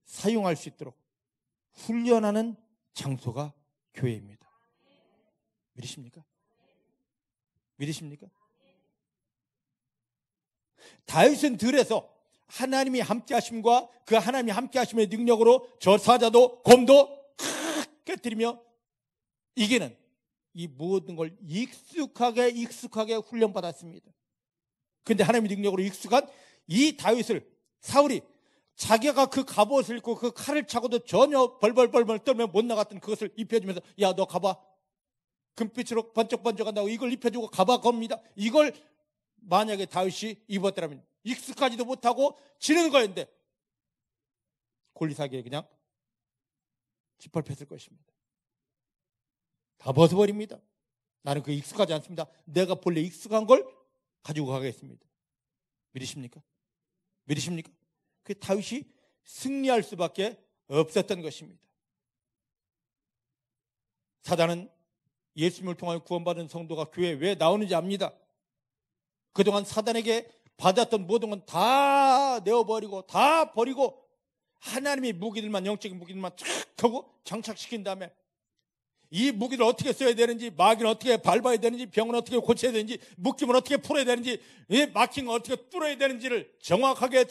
사용할 수 있도록 훈련하는 장소가 교회입니다. 믿으십니까? 믿으십니까? 다윗은 들에서 하나님이 함께 하심과 그 하나님이 함께 하심의 능력으로 저 사자도 곰도 깨뜨리며 이기는 이 모든 걸 익숙하게 훈련받았습니다. 그런데 하나님의 능력으로 익숙한 이 다윗을 사울이 자기가 그 갑옷을 입고 그 칼을 차고도 전혀 벌벌 떨며 못 나갔던 그것을 입혀주면서 야 너 가봐 금빛으로 번쩍번쩍한다고 이걸 입혀주고 가봐 겁니다. 이걸 만약에 다윗이 입었더라면 익숙하지도 못하고 지는 거였는데 골리앗에게 그냥 짓밟혔을 것입니다. 다 벗어버립니다. 나는 그게 익숙하지 않습니다. 내가 본래 익숙한 걸 가지고 가겠습니다. 믿으십니까? 믿으십니까? 그 다윗이 승리할 수밖에 없었던 것입니다. 사단은 예수님을 통하여 구원받은 성도가 교회에 왜 나오는지 압니다. 그동안 사단에게 받았던 모든 건 다 내어버리고 다 버리고 하나님의 무기들만 영적인 무기들만 쫙 하고 장착시킨 다음에 이 무기를 어떻게 써야 되는지 마귀는 어떻게 밟아야 되는지 병은 어떻게 고쳐야 되는지 묶임은 어떻게 풀어야 되는지 막힌 건 어떻게 뚫어야 되는지를 정확하게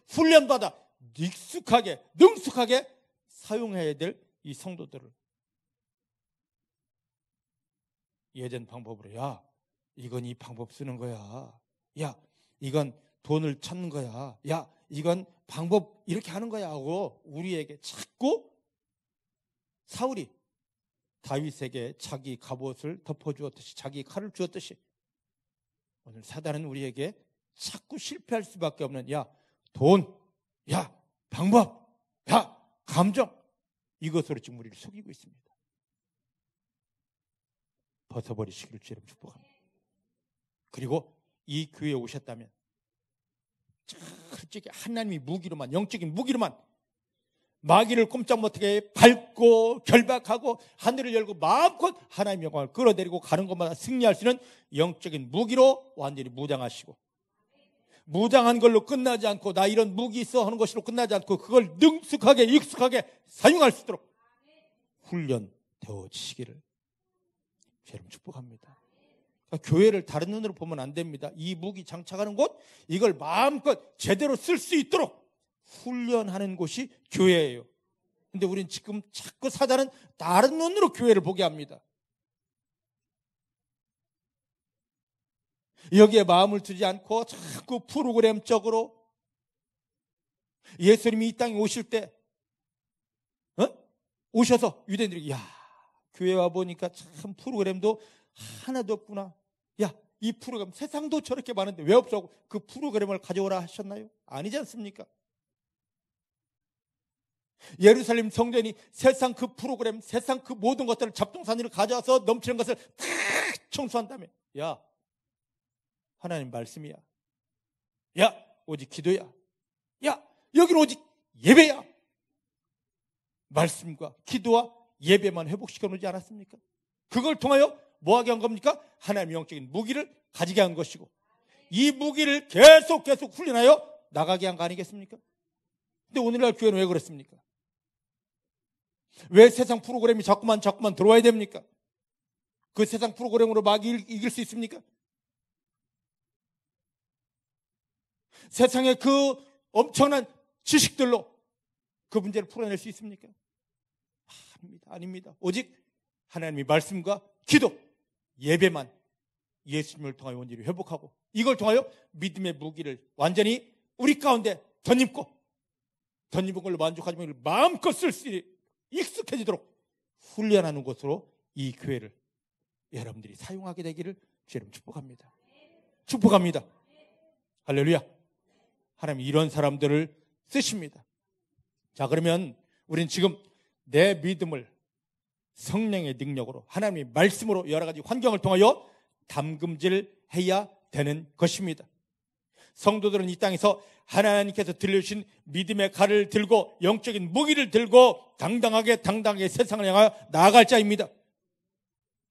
훈련받아 익숙하게 능숙하게 사용해야 될 이 성도들을 예전 방법으로 야 이건 이 방법 쓰는 거야. 야 이건 돈을 찾는 거야. 야 이건 방법 이렇게 하는 거야 하고 우리에게 자꾸 사울이 다윗에게 자기 갑옷을 덮어주었듯이 자기 칼을 주었듯이 오늘 사단은 우리에게 자꾸 실패할 수밖에 없는 야 돈, 야 방법, 야 감정 이것으로 지금 우리를 속이고 있습니다. 벗어버리시기를 주님 축복합니다. 그리고 이 교회에 오셨다면 솔직히 하나님의 무기로만 영적인 무기로만 마귀를 꼼짝 못하게 밟고 결박하고 하늘을 열고 마음껏 하나님의 영광을 끌어내리고 가는 것마다 승리할 수 있는 영적인 무기로 완전히 무장하시고 무장한 걸로 끝나지 않고 나 이런 무기 있어 하는 것으로 끝나지 않고 그걸 능숙하게 익숙하게 사용할 수 있도록 훈련되어지시기를 여러분 축복합니다. 그러니까 교회를 다른 눈으로 보면 안 됩니다. 이 무기 장착하는 곳 이걸 마음껏 제대로 쓸 수 있도록 훈련하는 곳이 교회예요. 근데 우리는 지금 자꾸 사단은 다른 눈으로 교회를 보게 합니다. 여기에 마음을 두지 않고 자꾸 프로그램적으로 예수님이 이 땅에 오실 때 오셔서 유대인들이 야 교회 와 보니까 참 프로그램도 하나도 없구나. 야 이 프로그램 세상도 저렇게 많은데 왜 없어? 그 프로그램을 가져오라 하셨나요? 아니지 않습니까? 예루살렘 성전이 세상 그 프로그램 세상 그 모든 것들을 잡동사니를 가져와서 넘치는 것을 다 청소한 다음에 야 하나님 말씀이야. 야 오직 기도야. 야 여기는 오직 예배야. 말씀과 기도와 예배만 회복시켜 놓지 않았습니까? 그걸 통하여 뭐하게 한 겁니까? 하나님의 영적인 무기를 가지게 한 것이고 이 무기를 계속 훈련하여 나가게 한 거 아니겠습니까? 근데 오늘날 교회는 왜 그렇습니까? 왜 세상 프로그램이 자꾸만 들어와야 됩니까? 그 세상 프로그램으로 마귀를 이길 수 있습니까? 세상의 그 엄청난 지식들로 그 문제를 풀어낼 수 있습니까? 아닙니다. 오직 하나님의 말씀과 기도, 예배만 예수님을 통하여 온전히 회복하고 이걸 통하여 믿음의 무기를 완전히 우리 가운데 덧입고 던집은 걸로 만족하지 말고 마음껏 쓸 수 있게 익숙해지도록 훈련하는 곳으로 이 교회를 여러분들이 사용하게 되기를 주님 축복합니다. 축복합니다. 할렐루야. 하나님 이런 사람들을 쓰십니다. 자, 그러면 우리는 지금 내 믿음을 성령의 능력으로 하나님의 말씀으로 여러 가지 환경을 통하여 담금질해야 되는 것입니다. 성도들은 이 땅에서 하나님께서 들려주신 믿음의 칼을 들고 영적인 무기를 들고 당당하게 세상을 향하여 나아갈 자입니다.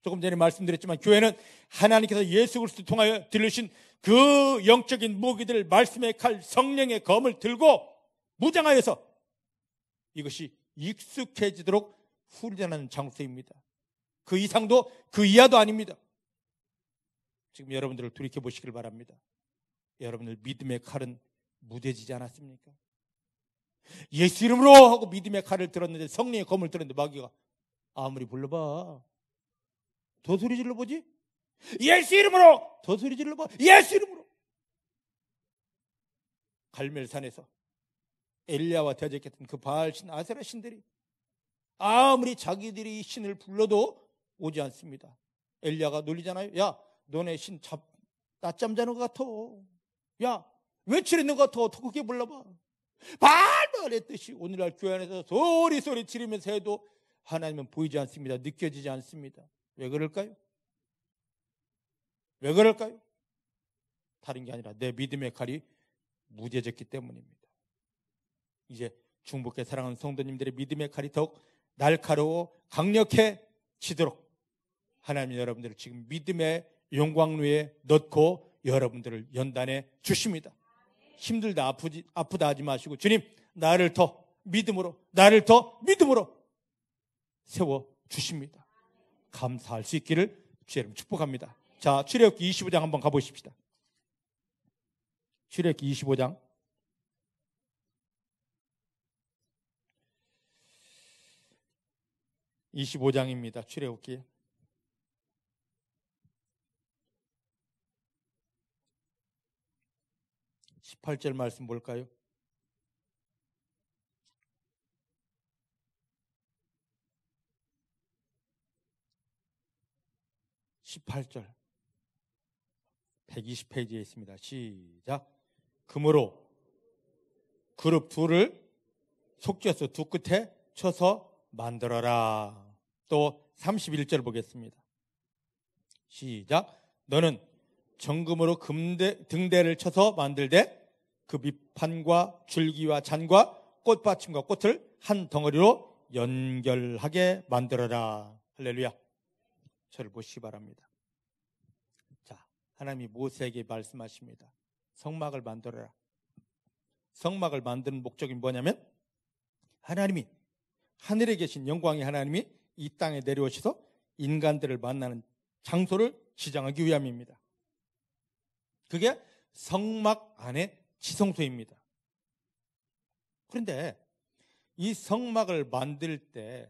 조금 전에 말씀드렸지만 교회는 하나님께서 예수 그리스도를 통하여 들려주신 그 영적인 무기들, 말씀의 칼, 성령의 검을 들고 무장하여서 이것이 익숙해지도록 훈련하는 장소입니다. 그 이상도 그 이하도 아닙니다. 지금 여러분들을 돌이켜 보시길 바랍니다. 여러분들 믿음의 칼은 무뎌지지 않았습니까? 예수 이름으로 하고 믿음의 칼을 들었는데, 성령의 검을 들었는데 마귀가 아무리 불러봐 더 소리 질러보지? 예수 이름으로 더 소리 질러봐. 예수 이름으로. 갈멜산에서 엘리야와 대적했던 그 바알신 아세라 신들이 아무리 자기들이 신을 불러도 오지 않습니다. 엘리야가 놀리잖아요. 야, 너네 신 낮잠 자는 것 같아. 야, 외치는 것 같아. 더 크게 불러봐. 발발 했듯이 오늘날 교회 안에서 소리 지르면서 해도 하나님은 보이지 않습니다. 느껴지지 않습니다. 왜 그럴까요? 왜 그럴까요? 다른 게 아니라 내 믿음의 칼이 무뎌졌기 때문입니다. 이제 중복해 사랑하는 성도님들의 믿음의 칼이 더욱 날카로워 강력해지도록 하나님 여러분들을 지금 믿음의 용광로에 넣고 여러분들을 연단해 주십니다. 힘들다 아프다 하지 마시고 주님 나를 더 믿음으로 세워 주십니다. 감사할 수 있기를 주의 이름 축복합니다. 자, 출애굽기 25장 한번 가보십시다. 출애굽기 25장 25장입니다. 출애굽기 18절 말씀 볼까요? 18절 120페이지에 있습니다. 시작. 그러므로 그룹 둘을 속죄서 두 끝에 쳐서 만들어라. 또 31절 보겠습니다. 시작. 너는 정금으로 등대를 쳐서 만들되 그 밑판과 줄기와 잔과 꽃받침과 꽃을 한 덩어리로 연결하게 만들어라. 할렐루야. 저를 보시기 바랍니다. 자, 하나님이 모세에게 말씀하십니다. 성막을 만들어라. 성막을 만드는 목적이 뭐냐면 하나님이 하늘에 계신 영광의 하나님이 이 땅에 내려오셔서 인간들을 만나는 장소를 지정하기 위함입니다. 그게 성막 안의 지성소입니다. 그런데 이 성막을 만들 때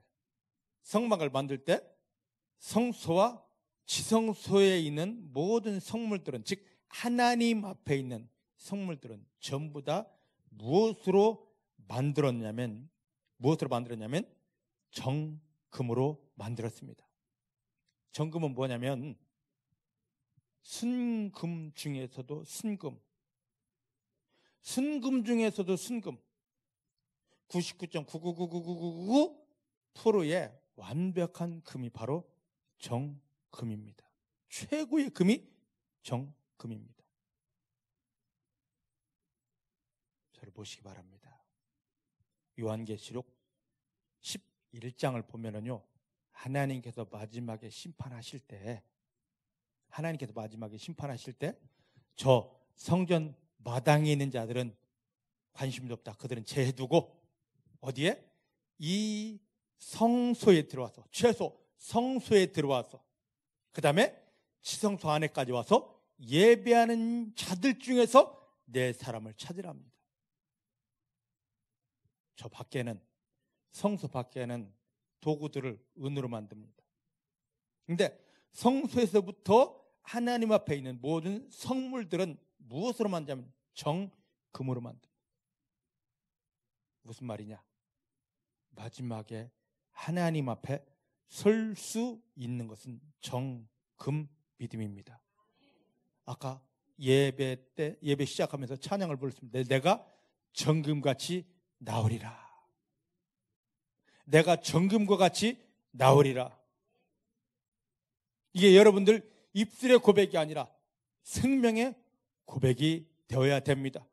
성소와 지성소에 있는 모든 성물들은, 즉 하나님 앞에 있는 성물들은 전부 다 무엇으로 만들었냐면 정금으로 만들었습니다. 정금은 뭐냐면 순금 중에서도 순금 99.99999%의 완벽한 금이 바로 정금입니다. 최고의 금이 정금입니다. 저를 보시기 바랍니다. 요한계시록 11장을 보면은요, 하나님께서 마지막에 심판하실 때 저 성전 마당에 있는 자들은 관심도 없다. 그들은 제해두고 어디에? 이 성소에 들어와서, 최소 성소에 들어와서, 그 다음에 지성소 안에까지 와서 예배하는 자들 중에서 내 사람을 찾으랍니다. 저 밖에는, 성소 밖에는 도구들을 은으로 만듭니다. 그런데 성소에서부터 하나님 앞에 있는 모든 성물들은 무엇으로 만들냐면 정금으로 만듭니다. 무슨 말이냐? 마지막에 하나님 앞에 설 수 있는 것은 정금 믿음입니다. 아까 예배 때, 예배 시작하면서 찬양을 불렀습니다. 내가 정금같이 나오리라. 내가 정금과 같이 나오리라. 이게 여러분들 입술의 고백이 아니라 생명의 고백이 되어야 됩니다.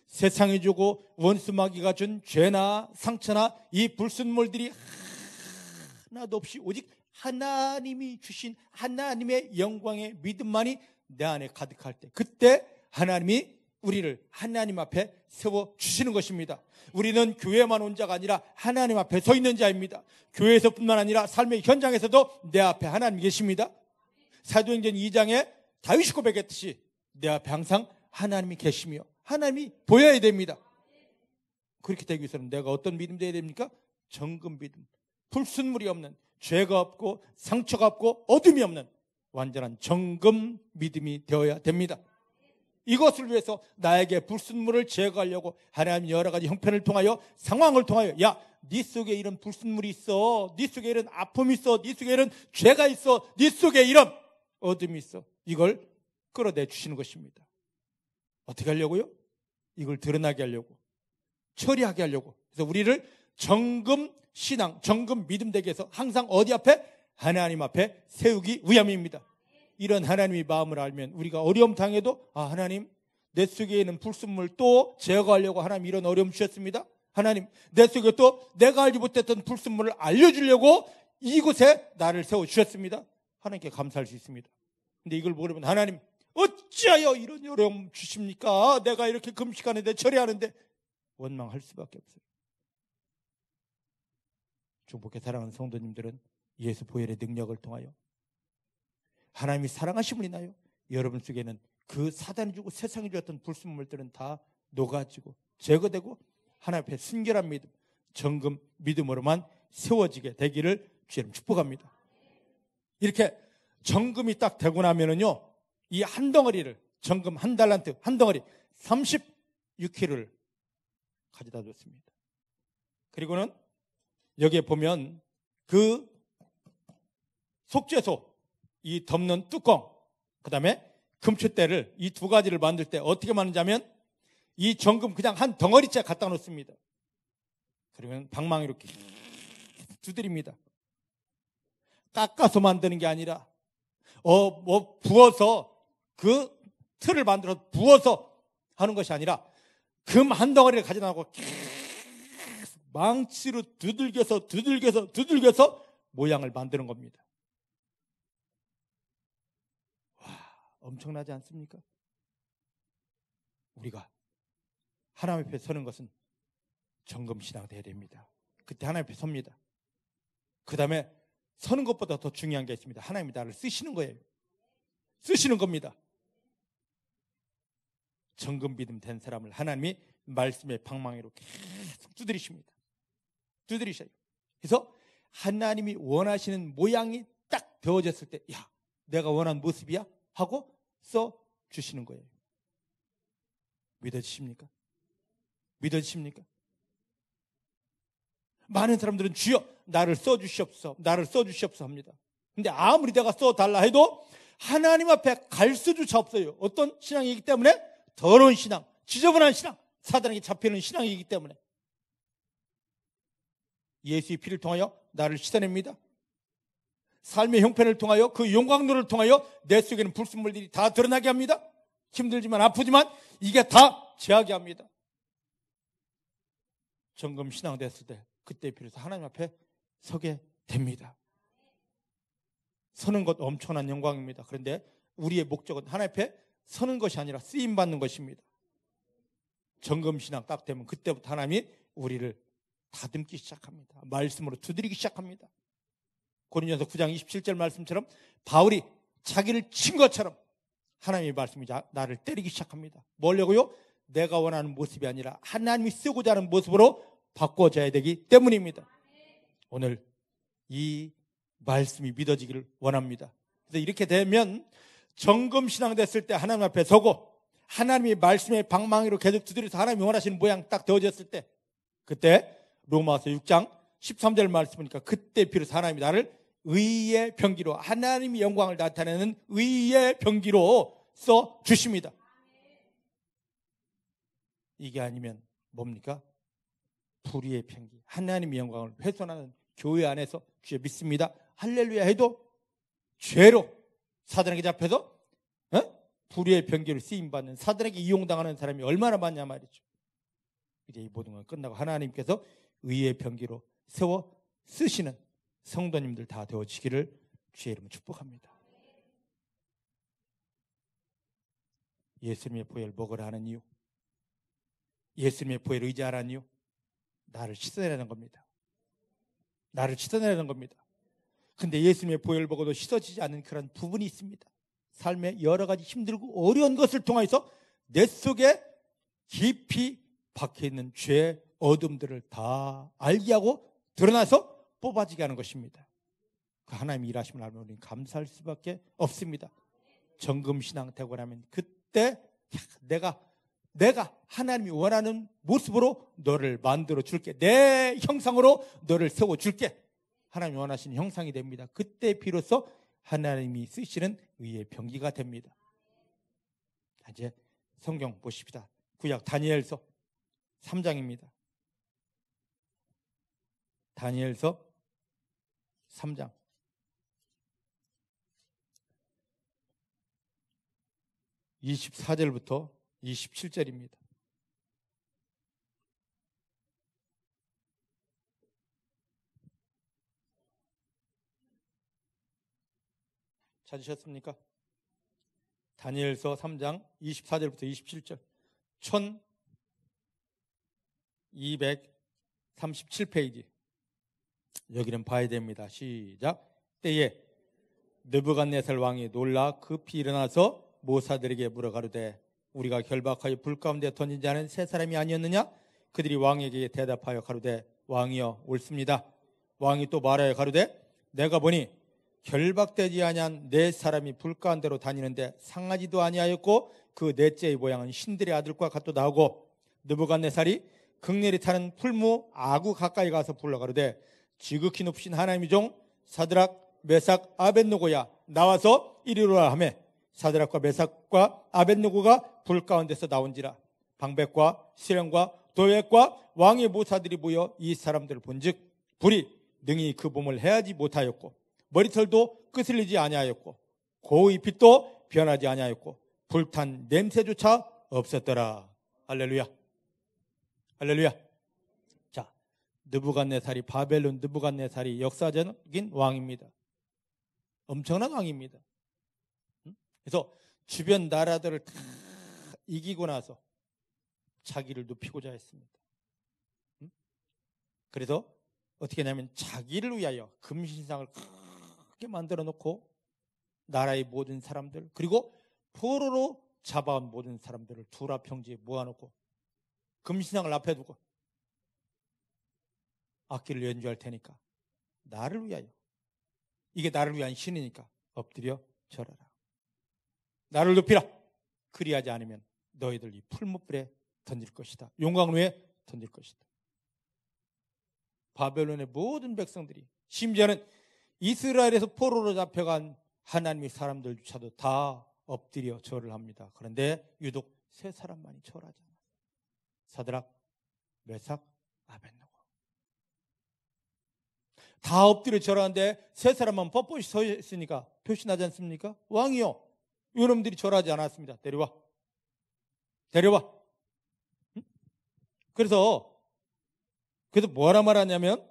세상이 주고 원수 마귀가 준 죄나 상처나 이 불순물들이 하나도 없이 오직 하나님이 주신 하나님의 영광의 믿음만이 내 안에 가득할 때, 그때 하나님이 우리를 하나님 앞에 세워주시는 것입니다. 우리는 교회만 온 자가 아니라 하나님 앞에 서 있는 자입니다. 교회에서뿐만 아니라 삶의 현장에서도 내 앞에 하나님이 계십니다. 사도행전 2장에 다윗이 고백했듯이 내 앞에 항상 하나님이 계시며 하나님이 보여야 됩니다. 그렇게 되기 위해서는 내가 어떤 믿음 되어야 됩니까? 정금 믿음. 불순물이 없는, 죄가 없고 상처가 없고 어둠이 없는 완전한 정금 믿음이 되어야 됩니다. 이것을 위해서 나에게 불순물을 제거하려고 하나님 여러 가지 형편을 통하여, 상황을 통하여, 야, 네 속에 이런 불순물이 있어, 네 속에 이런 아픔이 있어, 네 속에 이런 죄가 있어, 네 속에 이런 어둠이 있어, 이걸 끌어내 주시는 것입니다. 어떻게 하려고요? 이걸 드러나게 하려고, 처리하게 하려고. 그래서 우리를 정금 신앙, 정금 믿음 되게 해서 항상 어디 앞에? 하나님 앞에 세우기 위함입니다. 이런 하나님의 마음을 알면 우리가 어려움 당해도, 아, 하나님 내 속에 있는 불순물 또 제거하려고 하나님 이런 어려움 주셨습니다. 하나님 내 속에 또 내가 알지 못했던 불순물을 알려주려고 이곳에 나를 세워주셨습니다. 하나님께 감사할 수 있습니다. 근데 이걸 모르면 하나님 어찌하여 이런 어려움 주십니까? 내가 이렇게 금식하는데 처리하는데, 원망할 수밖에 없어요. 중복해 사랑하는 성도님들은 예수 보혈의 능력을 통하여 하나님이 사랑하심을 인하여 여러분 속에는 그 사단이 주고 세상이 주었던 불순물들은 다 녹아지고 제거되고 하나님 앞에 순결한 믿음, 정금 믿음으로만 세워지게 되기를 주님 축복합니다. 이렇게 정금이 딱 되고 나면은요, 이 한 덩어리를, 정금 한 달란트 한 덩어리 36kg를 가져다 줬습니다. 그리고는 여기에 보면 그 속죄소, 이 덮는 뚜껑, 그 다음에 금추대를, 이 두 가지를 만들 때 어떻게 만드냐면 이 정금 그냥 한 덩어리째 갖다 놓습니다. 그러면 방망이로 이렇게 두드립니다. 깎아서 만드는 게 아니라 부어서 그 틀을 만들어서 부어서 하는 것이 아니라 금 한 덩어리를 가져다 놓고 망치로 두들겨서 모양을 만드는 겁니다. 와, 엄청나지 않습니까? 우리가 하나님 앞에 서는 것은 정금신앙 되어야 됩니다. 그때 하나님 앞에 섭니다. 그 다음에 서는 것보다 더 중요한 게 있습니다. 하나님이 나를 쓰시는 거예요. 쓰시는 겁니다. 정금 믿음 된 사람을 하나님이 말씀의 방망이로 계속 두드리십니다. 두드리셔요. 그래서 하나님이 원하시는 모양이 딱 되어졌을 때, 야, 내가 원하는 모습이야? 하고 써주시는 거예요. 믿어지십니까? 믿어지십니까? 많은 사람들은 주여 나를 써주시옵소서, 나를 써주시옵소서 합니다. 근데 아무리 내가 써달라 해도 하나님 앞에 갈 수조차 없어요. 어떤 신앙이기 때문에? 더러운 신앙, 지저분한 신앙, 사단에게 잡히는 신앙이기 때문에. 예수의 피를 통하여 나를 씻어냅니다. 삶의 형편을 통하여, 그 용광로를 통하여 내 속에는 불순물들이 다 드러나게 합니다. 힘들지만 아프지만 이게 다 제하게 합니다. 정금 신앙 됐을 때 그때 비로소 하나님 앞에 서게 됩니다. 서는 것 엄청난 영광입니다. 그런데 우리의 목적은 하나님 앞에 서는 것이 아니라 쓰임받는 것입니다. 정금 신앙 딱 되면 그때부터 하나님이 우리를 다듬기 시작합니다. 말씀으로 두드리기 시작합니다. 고린도전서 9장 27절 말씀처럼 바울이 자기를 친 것처럼 하나님의 말씀이 나를 때리기 시작합니다. 뭐려고요? 내가 원하는 모습이 아니라 하나님이 쓰고자 하는 모습으로 바꿔져야 되기 때문입니다. 오늘 이 말씀이 믿어지기를 원합니다. 그래서 이렇게 되면 정금신앙 됐을 때 하나님 앞에 서고 하나님의 말씀의 방망이로 계속 두드려서 하나님이 원하시는 모양 딱 되어졌을 때 그때 로마서 6장 13절 말씀 보니까 그때 비로소 하나님이 나를 의의 병기로, 하나님의 영광을 나타내는 의의 병기로 써 주십니다. 이게 아니면 뭡니까? 불의의 병기, 하나님의 영광을 훼손하는 교회 안에서 주여 믿습니다, 할렐루야 해도 죄로 사단에게 잡혀서 불의의 병기로 쓰임받는, 사단에게 이용당하는 사람이 얼마나 많냐 말이죠. 이제 이 모든 건 끝나고 하나님께서 의의 병기로 세워 쓰시는 성도님들 다 되어지기를 주의 이름으로 축복합니다. 예수님의 보혈 먹으라 하는 이유, 예수님의 보혈을 의지하라는 이유, 나를 씻어내라는 겁니다. 나를 씻어내라는 겁니다. 근데 예수님의 보혈을 먹어도 씻어지지 않는 그런 부분이 있습니다. 삶에 여러 가지 힘들고 어려운 것을 통해서 내 속에 깊이 박혀있는 죄의 어둠들을 다 알게 하고 드러나서 뽑아지게 하는 것입니다. 그 하나님의 일하심을 알면 우리는 감사할 수밖에 없습니다. 정금신앙 되고 나면 그때 내가 하나님이 원하는 모습으로 너를 만들어 줄게, 내 형상으로 너를 세워 줄게, 하나님이 원하시는 형상이 됩니다. 그때 비로소 하나님이 쓰시는 의의 병기가 됩니다. 이제 성경 보십시다. 구약 다니엘서 3장입니다. 다니엘서 3장 24절부터 27절입니다. 찾으셨습니까? 다니엘서 3장 24절부터 27절, 1237페이지. 여기는 봐야 됩니다. 시작. 때에 느부갓네살 왕이 놀라 급히 일어나서 모사들에게 물어가로되 우리가 결박하여 불 가운데 던진 자는 세 사람이 아니었느냐? 그들이 왕에게 대답하여 가로되 왕이여 옳습니다. 왕이 또 말하여 가로되 내가 보니 결박되지 아니한 네 사람이 불 가운데로 다니는데 상하지도 아니하였고 그 넷째의 모양은 신들의 아들과 같도다 하고, 느부갓네살이 극렬히 타는 풀무 아구 가까이 가서 불러가로되 지극히 높으신 하나님의 종 사드락 메삭 아벳느고야 나와서 이리로라 하매 사드락과 메삭과 아벳느고가 불 가운데서 나온지라. 방백과 시련과 도액과 왕의 모사들이 모여 이 사람들을 본즉 불이 능히 그 몸을 해하지 못하였고 머리털도 끄슬리지 아니하였고 고의 빛도 변하지 아니하였고 불탄 냄새조차 없었더라. 할렐루야, 할렐루야. 자, 느부갓네살이, 바벨론 느부갓네살이 역사적인 왕입니다. 엄청난 왕입니다. 그래서 주변 나라들을 다 이기고 나서 자기를 눕히고자 했습니다. 그래서 어떻게 하냐면 자기를 위하여 금신상을 크게 만들어 놓고 나라의 모든 사람들, 그리고 포로로 잡아온 모든 사람들을 두라 평지에 모아놓고 금신상을 앞에 두고 악기를 연주할 테니까 나를 위하여, 이게 나를 위한 신이니까 엎드려 절하라. 나를 높이라. 그리하지 않으면 너희들 이 풀무불에 던질 것이다. 용광로에 던질 것이다. 바벨론의 모든 백성들이, 심지어는 이스라엘에서 포로로 잡혀간 하나님의 사람들조차도 다 엎드려 절을 합니다. 그런데 유독 세 사람만이 절하지 않아요. 사드락, 메삭, 아벳느고. 다 엎드려 절하는데 세 사람만 뻣뻣이 서 있으니까 표시나지 않습니까? 왕이요, 이놈들이 절하지 않았습니다. 데려와. 응? 그래서 뭐라 말하냐면,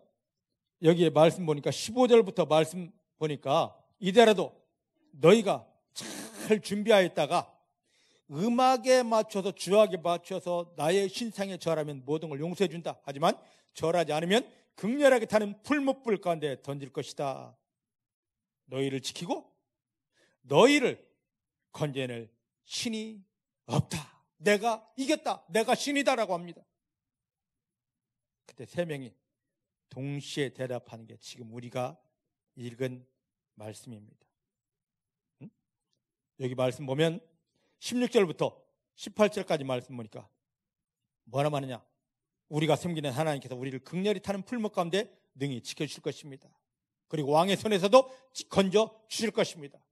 여기에 말씀 보니까 15절부터 말씀 보니까 이대라도 너희가 잘 준비하였다가 음악에 맞춰서, 주악에 맞춰서 나의 신상에 절하면 모든 걸 용서해 준다. 하지만 절하지 않으면 극렬하게 타는 풀무불 가운데 던질 것이다. 너희를 지키고 너희를 건져낼 신이 없다. 내가 이겼다. 내가 신이다라고 합니다. 그때 세 명이 동시에 대답하는 게 지금 우리가 읽은 말씀입니다. 응? 여기 말씀 보면 16절부터 18절까지 말씀 보니까 뭐라 말하냐? 우리가 섬기는 하나님께서 우리를 극렬히 타는 풀목 가운데 능히 지켜주실 것입니다. 그리고 왕의 손에서도 건져 주실 것입니다.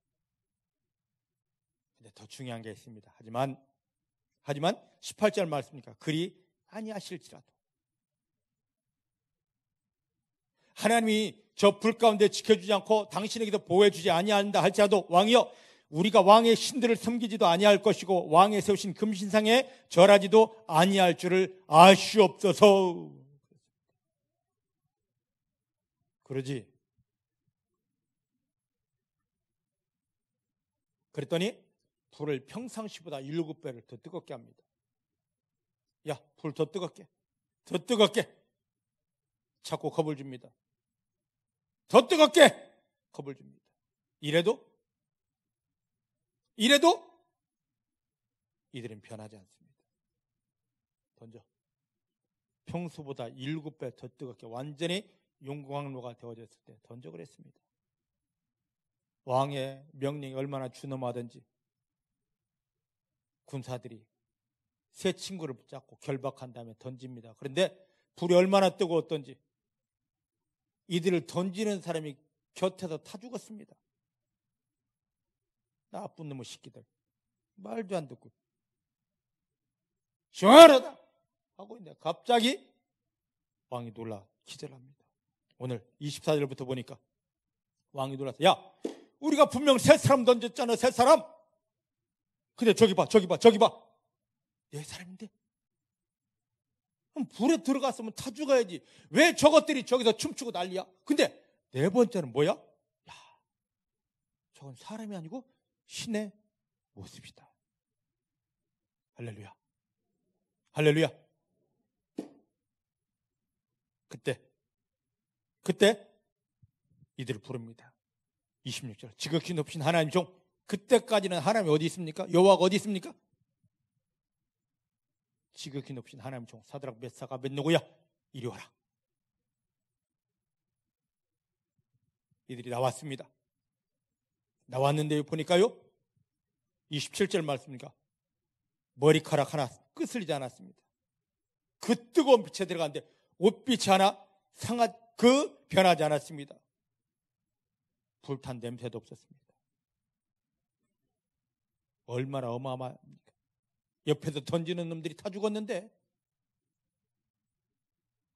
근데 더 중요한 게 있습니다. 하지만 18절 말씀입니까? 그리 아니하실지라도 하나님이 저 불 가운데 지켜주지 않고 당신에게도 보호해주지 아니한다 할지라도 왕이여 우리가 왕의 신들을 섬기지도 아니할 것이고 왕의 세우신 금신상에 절하지도 아니할 줄을 아시옵소서. 그러지. 그랬더니 불을 평상시보다 7배를 더 뜨겁게 합니다. 야, 불 더 뜨겁게, 더 뜨겁게. 자꾸 겁을 줍니다. 더 뜨겁게 겁을 줍니다. 이래도 이들은 변하지 않습니다. 던져. 평소보다 7배 더 뜨겁게 완전히 용광로가 되어졌을 때 던져 그랬습니다. 왕의 명령이 얼마나 준엄하든지 군사들이 새 친구를 붙잡고 결박한 다음에 던집니다. 그런데 불이 얼마나 뜨거웠던지 이들을 던지는 사람이 곁에서 타 죽었습니다. 나쁜 놈의 새끼들. 말도 안 듣고 시원하다 하고 있는데 갑자기 왕이 놀라 기절합니다. 오늘 24절부터 보니까 왕이 놀라서 야 우리가 분명 세 사람 던졌잖아. 세 사람. 근데 저기 봐. 네 사람인데 그럼 불에 들어갔으면 타 죽어야지. 왜 저것들이 저기서 춤추고 난리야? 근데 네 번째는 뭐야? 야, 저건 사람이 아니고 신의 모습이다. 할렐루야. 할렐루야. 그때 이들을 부릅니다. 26절. 지극히 높으신 하나님 종. 그때까지는 하나님이 어디 있습니까? 여호와가 어디 있습니까? 지극히 높으신 하나님 종 사드락 메삭 아벳느고야 이리 와라. 이들이 나왔습니다. 나왔는데 보니까요 27절 말씀입니까? 머리카락 하나 끄슬리지 않았습니다. 그 뜨거운 빛에 들어갔는데 옷빛이 하나 변하지 않았습니다. 불탄 냄새도 없었습니다. 얼마나 어마어마합니까? 옆에서 던지는 놈들이 타 죽었는데.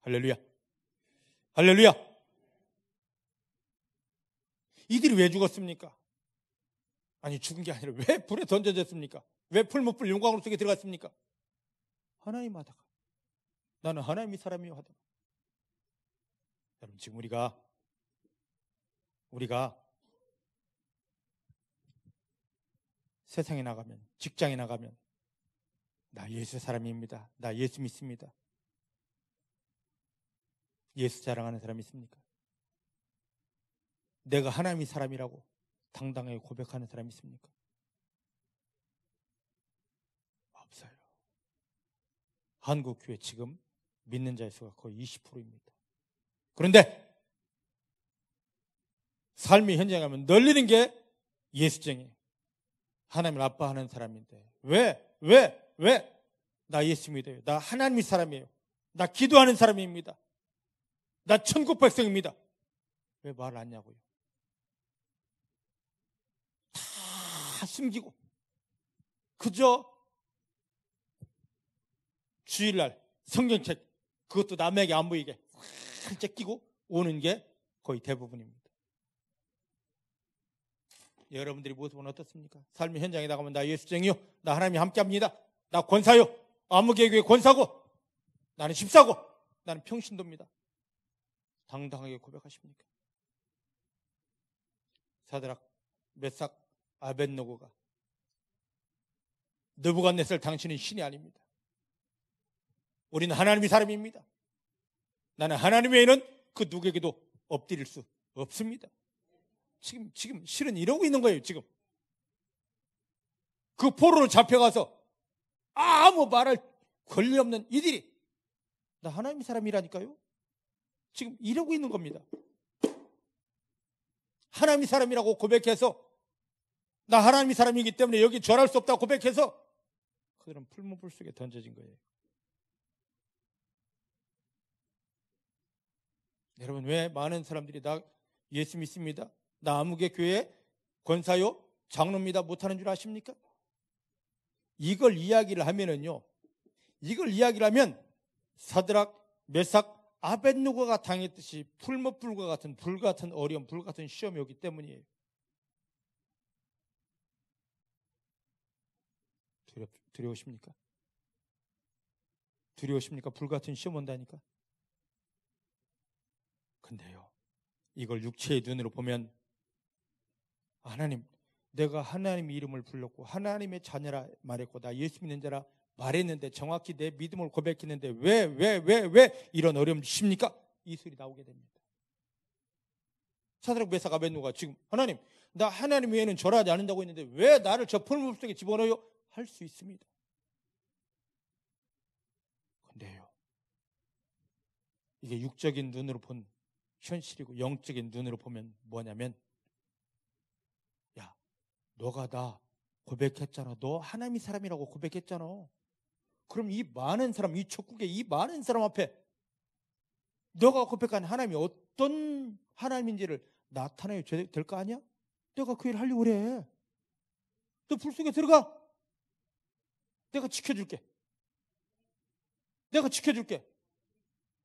할렐루야. 할렐루야. 이들이 왜 죽었습니까? 아니 죽은 게 아니라 왜 불에 던져졌습니까? 왜 풀무불 용광로 속에 들어갔습니까? 하나님 하다가 나는 하나님의 사람이요 하다가. 여러분 지금 우리가 세상에 나가면 직장에 나가면 나 예수 사람입니다. 나 예수 믿습니다. 예수 자랑하는 사람이 있습니까? 내가 하나님의 사람이라고 당당하게 고백하는 사람이 있습니까? 없어요. 한국 교회 지금 믿는 자의 수가 거의 20%입니다. 그런데 삶의 현장에 가면 널리는 게 예수쟁이. 하나님을 아빠하는 사람인데 왜? 나 예수 믿어요. 나 하나님의 사람이에요. 나 기도하는 사람입니다. 나 천국 백성입니다. 왜 말을 안 하냐고요. 다 숨기고 그저 주일날 성경책 그것도 남에게 안 보이게 살짝 끼고 오는 게 거의 대부분입니다. 여러분들이 모습은 어떻습니까? 삶의 현장에 나가면 나 예수쟁이요, 나 하나님이 함께합니다, 나 권사요, 아무개교회 권사고, 나는 집사고, 나는 평신도입니다. 당당하게 고백하십니까? 사드락, 메삭, 아벳느고가 느부갓네살 당신은 신이 아닙니다. 우리는 하나님의 사람입니다. 나는 하나님 외에는 그 누구에게도 엎드릴 수 없습니다. 지금 실은 이러고 있는 거예요. 지금 그 포로로 잡혀가서 아무 말할 권리 없는 이들이 나 하나님의 사람이라니까요. 지금 이러고 있는 겁니다. 하나님의 사람이라고 고백해서 나 하나님의 사람이기 때문에 여기 절할 수 없다고 고백해서 그들은 풀무불 속에 던져진 거예요. 여러분, 왜 많은 사람들이 나 예수 믿습니다, 나 아무개 교회 권사요, 장로입니다 못하는 줄 아십니까? 이걸 이야기를 하면은요, 이걸 이야기를 하면 사드락, 메삭, 아벳느고가 당했듯이 풀무불과 같은 불같은 어려움, 불같은 시험이 오기 때문이에요. 두려우십니까? 두려우십니까? 불같은 시험 온다니까. 근데요, 이걸 육체의 눈으로 보면 하나님, 내가 하나님 이름을 불렀고 하나님의 자녀라 말했고 나 예수 믿는 자라 말했는데, 정확히 내 믿음을 고백했는데 왜 이런 어려움 주십니까? 이 소리 나오게 됩니다. 사드락, 메삭, 아벳느고가 지금 하나님, 나 하나님 외에는 절하지 않는다고 했는데 왜 나를 저 풀무불 속에 집어넣어요? 할 수 있습니다. 근데요, 이게 육적인 눈으로 본 현실이고 영적인 눈으로 보면 뭐냐면, 야, 너가 나 고백했잖아. 너 하나님이 사람이라고 고백했잖아. 그럼 이 많은 사람, 이 천국의 이 많은 사람 앞에 너가 고백한 하나님이 어떤 하나님인지를 나타내야 될 거 아니야? 내가 그 일을 하려고 그래. 너 불 속에 들어가. 내가 지켜줄게. 내가 지켜줄게.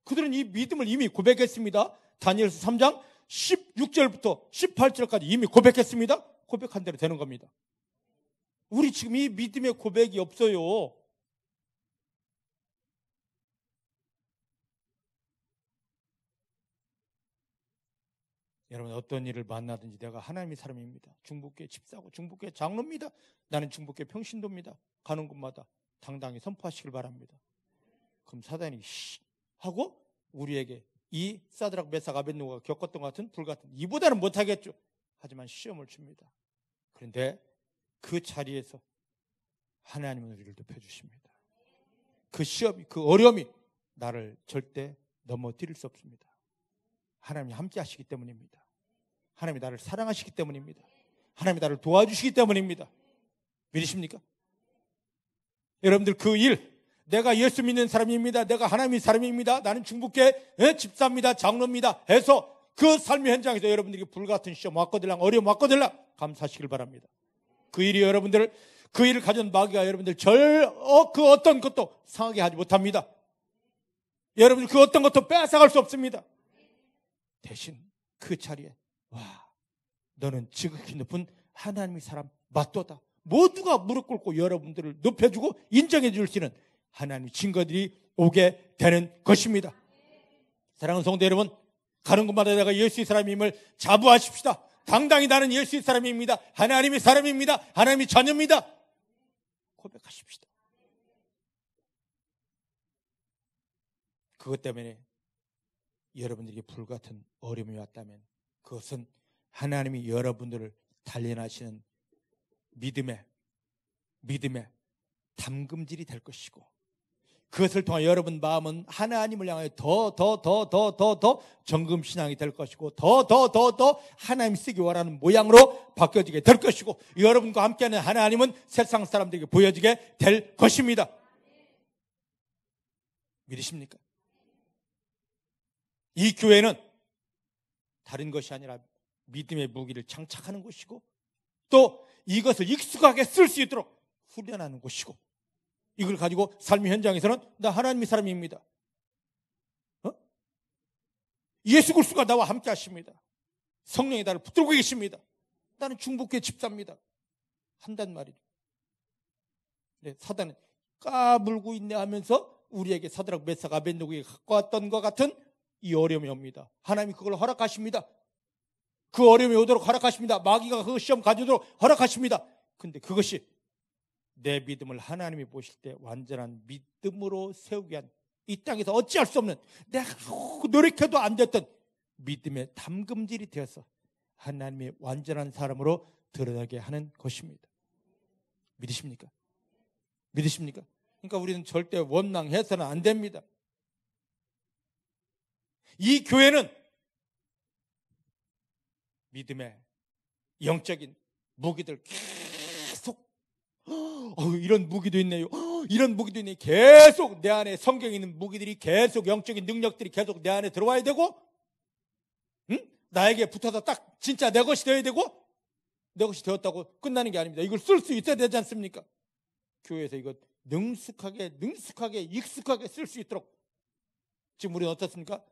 그들은 이 믿음을 이미 고백했습니다. 다니엘서 3장 16절부터 18절까지 이미 고백했습니다. 고백한 대로 되는 겁니다. 우리 지금 이 믿음의 고백이 없어요. 여러분, 어떤 일을 만나든지 내가 하나님의 사람입니다, 중보교회 집사고 중보교회 장로입니다, 나는 중보교회 평신도입니다, 가는 곳마다 당당히 선포하시길 바랍니다. 그럼 사단이 하고 우리에게 이 사드락, 메삭, 아벳느고가 겪었던 것 같은 불같은, 이보다는 못하겠죠. 하지만 시험을 줍니다. 그런데 그 자리에서 하나님은 우리를 높여주십니다. 그 시험이, 그 어려움이 나를 절대 넘어뜨릴 수 없습니다. 하나님이 함께 하시기 때문입니다. 하나님이 나를 사랑하시기 때문입니다. 하나님이 나를 도와주시기 때문입니다. 믿으십니까? 여러분들, 그 일, 내가 예수 믿는 사람입니다, 내가 하나님의 사람입니다, 나는 중보교회 집사입니다, 장로입니다 해서 그 삶의 현장에서 여러분들이 불같은 시험 왔거들랑 어려움 왔거들랑 감사하시길 바랍니다. 그 일이 여러분들을, 그 일을 가진 마귀가 여러분들 그 어떤 것도 상하게 하지 못합니다. 여러분들 그 어떤 것도 빼앗아갈 수 없습니다. 대신 그 자리에, 와, 너는 지극히 높은 하나님의 사람 맞도다, 모두가 무릎 꿇고 여러분들을 높여주고 인정해 줄 수 있는 하나님의 증거들이 오게 되는 것입니다. 사랑하는 성도 여러분, 가는 곳마다 내가 예수의 사람임을 자부하십시다. 당당히 나는 예수의 사람입니다, 하나님의 사람입니다, 하나님의 자녀입니다 고백하십시다. 그것 때문에 여러분들에게 불같은 어려움이 왔다면 그것은 하나님이 여러분들을 단련하시는 믿음의 담금질이 될 것이고, 그것을 통해 여러분 마음은 하나님을 향하여 더 정금신앙이 될 것이고, 더 하나님이 쓰기 원하는 모양으로 바뀌어지게 될 것이고, 여러분과 함께하는 하나님은 세상 사람들에게 보여지게 될 것입니다. 믿으십니까? 이 교회는 다른 것이 아니라 믿음의 무기를 장착하는 곳이고, 또 이것을 익숙하게 쓸 수 있도록 훈련하는 곳이고, 이걸 가지고 삶의 현장에서는 나 하나님의 사람입니다, 예수 그리스도가 나와 함께 하십니다, 성령이 나를 붙들고 계십니다, 나는 중보교회 집사입니다 한단 말이죠. 네, 사단은 까불고 있네 하면서 우리에게 사드락, 메삭, 아벳느고에게 갖고 왔던 것 같은 이 어려움이 옵니다. 하나님이 그걸 허락하십니다. 그 어려움이 오도록 허락하십니다. 마귀가 그 시험 가져오도록 허락하십니다. 근데 그것이 내 믿음을 하나님이 보실 때 완전한 믿음으로 세우기 위한, 이 땅에서 어찌할 수 없는, 내가 노력해도 안 됐던 믿음의 담금질이 되어서 하나님의 완전한 사람으로 드러나게 하는 것입니다. 믿으십니까? 믿으십니까? 그러니까 우리는 절대 원망해서는 안 됩니다. 이 교회는 믿음의 영적인 무기들 계속, 이런 무기도 있네요, 이런 무기도 있네, 계속 내 안에 성경에 있는 무기들이 계속, 영적인 능력들이 계속 내 안에 들어와야 되고, 나에게 붙어서 딱 진짜 내 것이 되어야 되고 내 것이 되었다고 끝나는 게 아닙니다. 이걸 쓸 수 있어야 되지 않습니까? 교회에서 이거 능숙하게 익숙하게 쓸 수 있도록 지금 우리는 어떻습니까?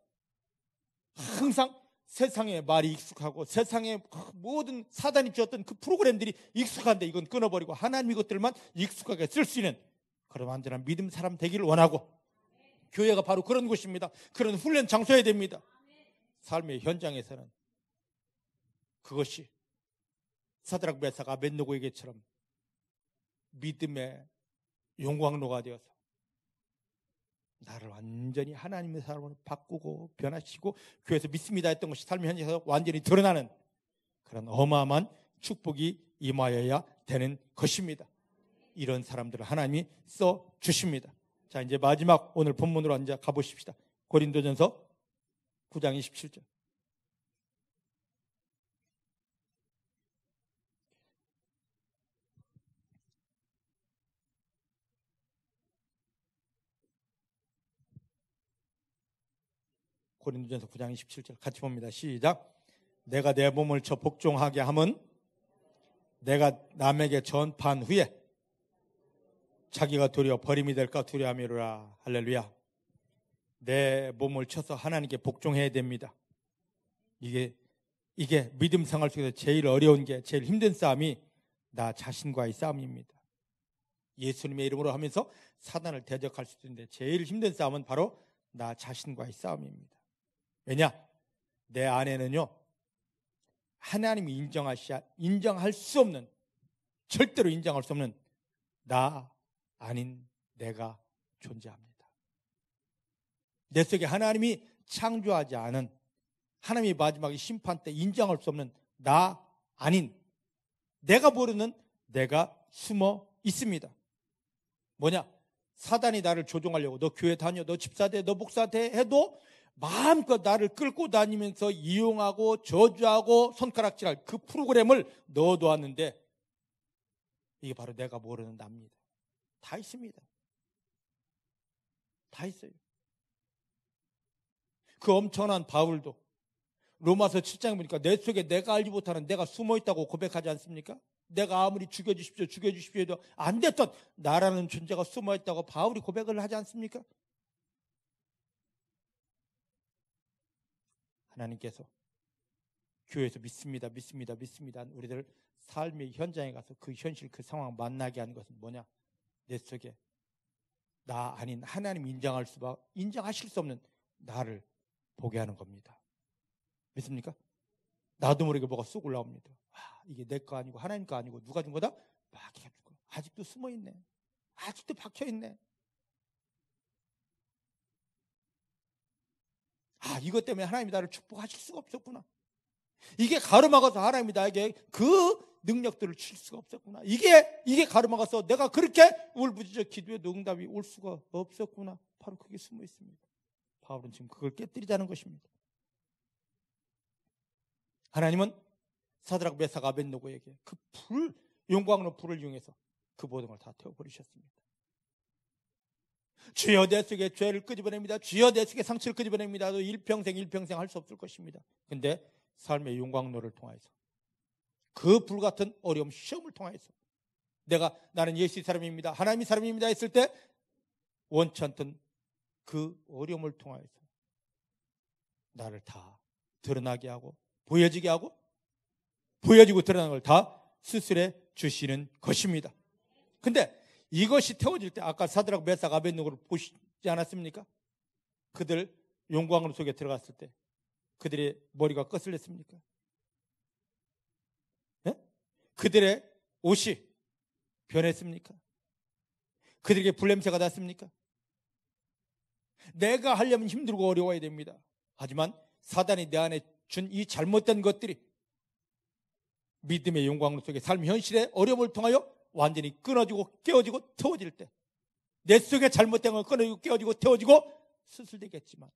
항상 세상의 말이 익숙하고 세상의 모든 사단이 주었던 그 프로그램들이 익숙한데 이건 끊어버리고 하나님의 것들만 익숙하게 쓸 수 있는 그런 완전한 믿음 사람 되기를 원하고, 교회가 바로 그런 곳입니다. 그런 훈련 장소여야 됩니다. 삶의 현장에서는 그것이 사드락 메삭 아벳느고에게처럼 믿음의 용광로가 되어서 나를 완전히 하나님의 사람으로 바꾸고 변화시키고 교회에서 믿습니다 했던 것이 삶의 현장에서 완전히 드러나는 그런 어마어마한 축복이 임하여야 되는 것입니다. 이런 사람들을 하나님이 써주십니다. 자, 이제 마지막 오늘 본문으로 이제 가보십시다. 고린도전서 9장 27절. 고린도전서 9장 27절 같이 봅니다. 시작. 내가 내 몸을 저 복종하게 함은 내가 남에게 전파한 후에 자기가 도리어 버림이 될까 두려움이로라. 할렐루야. 내 몸을 쳐서 하나님께 복종해야 됩니다. 이게 믿음 생활 속에서 제일 어려운 게, 제일 힘든 싸움이 나 자신과의 싸움입니다. 예수님의 이름으로 하면서 사단을 대적할 수 있는데 제일 힘든 싸움은 바로 나 자신과의 싸움입니다. 왜냐? 내 안에는요, 하나님이 인정할 수 없는, 절대로 인정할 수 없는 나 아닌 내가 존재합니다. 내 속에 하나님이 창조하지 않은, 하나님이 마지막에 심판 때 인정할 수 없는 나 아닌, 내가 모르는 내가 숨어 있습니다. 뭐냐? 사단이 나를 조종하려고, 너 교회 다녀, 너 집사돼, 너 목사돼 해도 마음껏 나를 끌고 다니면서 이용하고 저주하고 손가락질할 그 프로그램을 넣어놓았는데 이게 바로 내가 모르는 나입니다. 다 있습니다. 다 있어요. 그 엄청난 바울도 로마서 7장에 보니까 내 속에 내가 알지 못하는 내가 숨어있다고 고백하지 않습니까? 내가 아무리 죽여주십시오 해도 안 됐던 나라는 존재가 숨어있다고 바울이 고백을 하지 않습니까? 하나님께서 교회에서 믿습니다 우리들 삶의 현장에 가서 그 현실, 그 상황 만나게 하는 것은 뭐냐? 내 속에 나 아닌 하나님 인정하실 수 없는 나를 보게 하는 겁니다. 믿습니까? 나도 모르게 뭐가 쑥 올라옵니다. 이게 내 거 아니고 하나님 거 아니고 누가 준 거다? 막 해가지고 아직도 숨어있네, 아직도 박혀있네. 이것 때문에 하나님이 나를 축복하실 수가 없었구나. 이게 가로막아서 하나님이 나에게 그 능력들을 줄 수가 없었구나. 이게 가로막아서 내가 그렇게 울부짖어 기도해도 응답이 올 수가 없었구나. 바로 그게 숨어 있습니다. 바울은 지금 그걸 깨뜨리자는 것입니다. 하나님은 사드락 메삭 아벳느고에게 그 용광로 불을 이용해서 그 모든 걸 다 태워버리셨습니다. 주여 내 속에 죄를 끄집어냅니다. 주여 내 속에 상처를 끄집어냅니다. 일평생 할 수 없을 것입니다. 근데 삶의 용광로를 통해서 그 불같은 어려움 시험을 통해서 나는 예수의 사람입니다, 하나님의 사람입니다 했을 때 원치 않던 그 어려움을 통해서 나를 다 드러나게 하고 보여지고 드러나는 걸 다 수술해 주시는 것입니다. 근데 이것이 태워질 때 아까 사드락 메삭 아벳느고를 보시지 않았습니까? 그들 용광로 속에 들어갔을 때 그들의 머리가 거슬렸습니까? 네? 그들의 옷이 변했습니까? 그들에게 불냄새가 났습니까? 내가 하려면 힘들고 어려워야 됩니다. 하지만 사단이 내 안에 준 이 잘못된 것들이 믿음의 용광로 속에 삶 현실의 어려움을 통하여 완전히 끊어지고 깨어지고 태워질 때 내 속에 잘못된 걸 끊어지고 깨어지고 태워지고 수술되겠지만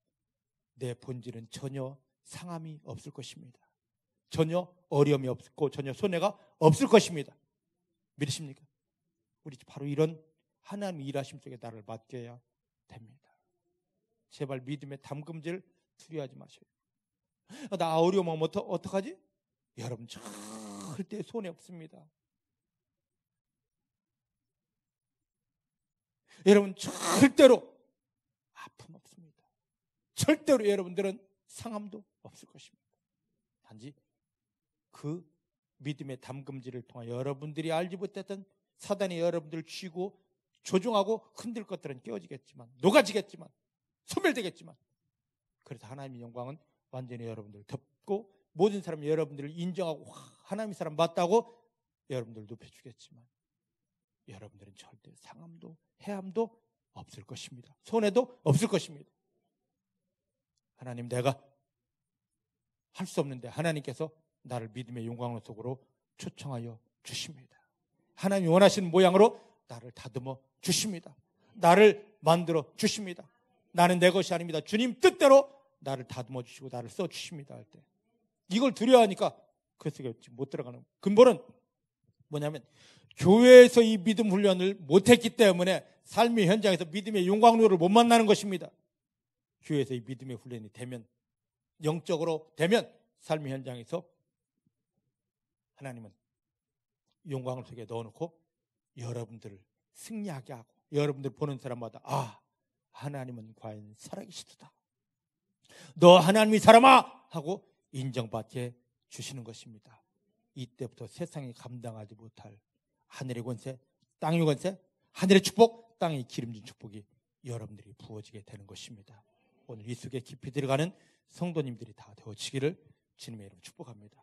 내 본질은 전혀 상함이 없을 것입니다. 전혀 어려움이 없고 전혀 손해가 없을 것입니다. 믿으십니까? 우리 바로 이런 하나님의 일하심 속에 나를 맡겨야 됩니다. 제발 믿음의 담금질 두려워하지 마세요. 나 어려우면 어떡하지? 여러분 절대 손해 없습니다. 여러분 절대로 아픔 없습니다. 절대로 여러분들은 상함도 없을 것입니다. 단지 그 믿음의 담금질을 통해 여러분들이 알지 못했던 사단이 여러분들을 쥐고 조종하고 흔들 것들은 깨어지겠지만, 녹아지겠지만, 소멸되겠지만, 그래서 하나님의 영광은 완전히 여러분들을 덮고 모든 사람이 여러분들을 인정하고 하나님의 사람 맞다고 여러분들을 높여주겠지만, 여러분들은 절대 상함도 해함도 없을 것입니다. 손해도 없을 것입니다. 하나님, 내가 할 수 없는데 하나님께서 나를 믿음의 영광 속으로 초청하여 주십니다. 하나님이 원하시는 모양으로 나를 다듬어 주십니다. 나를 만들어 주십니다. 나는 내 것이 아닙니다. 주님 뜻대로 나를 다듬어 주시고 나를 써 주십니다 할 때, 이걸 두려워하니까 그 속에 못 들어가는 근본은 뭐냐면, 교회에서 이 믿음 훈련을 못했기 때문에 삶의 현장에서 믿음의 영광로를 못 만나는 것입니다. 교회에서 이 믿음의 훈련이 되면, 영적으로 되면 삶의 현장에서 하나님은 영광을 속에 넣어놓고 여러분들을 승리하게 하고, 여러분들 보는 사람마다 하나님은 과연 살아계시도다, 너 하나님이 사람아 하고 인정받게 주시는 것입니다. 이때부터 세상이 감당하지 못할 하늘의 권세, 땅의 권세, 하늘의 축복, 땅의 기름진 축복이 여러분들이 부어지게 되는 것입니다. 오늘 이 속에 깊이 들어가는 성도님들이 다 되어지기를 주님의 이름으로 축복합니다.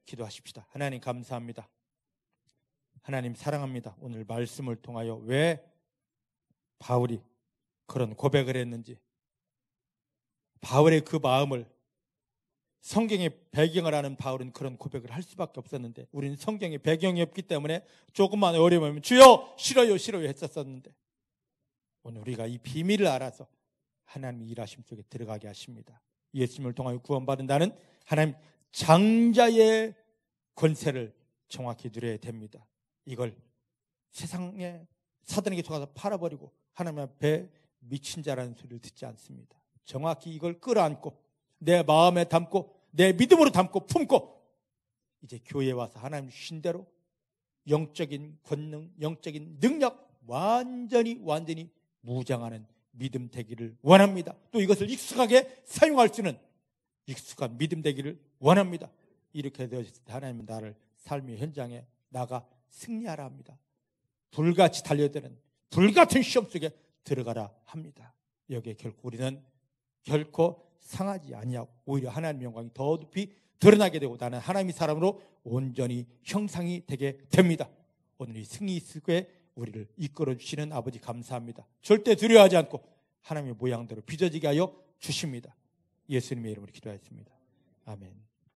기도하십시다. 하나님 감사합니다. 하나님 사랑합니다. 오늘 말씀을 통하여 왜 바울이 그런 고백을 했는지, 바울의 그 마음을, 성경의 배경을 아는 바울은 그런 고백을 할 수밖에 없었는데, 우리는 성경의 배경이 없기 때문에 조금만 어려우면 주여 싫어요 싫어요 했었었는데, 오늘 우리가 이 비밀을 알아서 하나님의 일하심 속에 들어가게 하십니다. 예수님을 통하여 구원받는다는 하나님 장자의 권세를 정확히 누려야 됩니다. 이걸 세상에 사단에게 속아서 팔아버리고 하나님 앞에 미친 자라는 소리를 듣지 않습니다. 정확히 이걸 끌어안고 내 마음에 담고 내 믿음으로 담고 품고, 이제 교회에 와서 하나님 주신 대로 영적인 권능, 영적인 능력 완전히 무장하는 믿음 되기를 원합니다. 또 이것을 익숙하게 사용할 수 있는 익숙한 믿음 되기를 원합니다. 이렇게 되었을 때 하나님은 나를 삶의 현장에 나가 승리하라 합니다. 불같이 달려드는 불같은 시험 속에 들어가라 합니다. 여기에 결코 우리는 결코 상하지 아니하고 오히려 하나님의 영광이 더 높이 드러나게 되고, 나는 하나님의 사람으로 온전히 형상이 되게 됩니다. 오늘 이 승리 속에 우리를 이끌어 주시는 아버지 감사합니다. 절대 두려워하지 않고 하나님의 모양대로 빚어지게 하여 주십니다. 예수님의 이름으로 기도하였습니다. 아멘.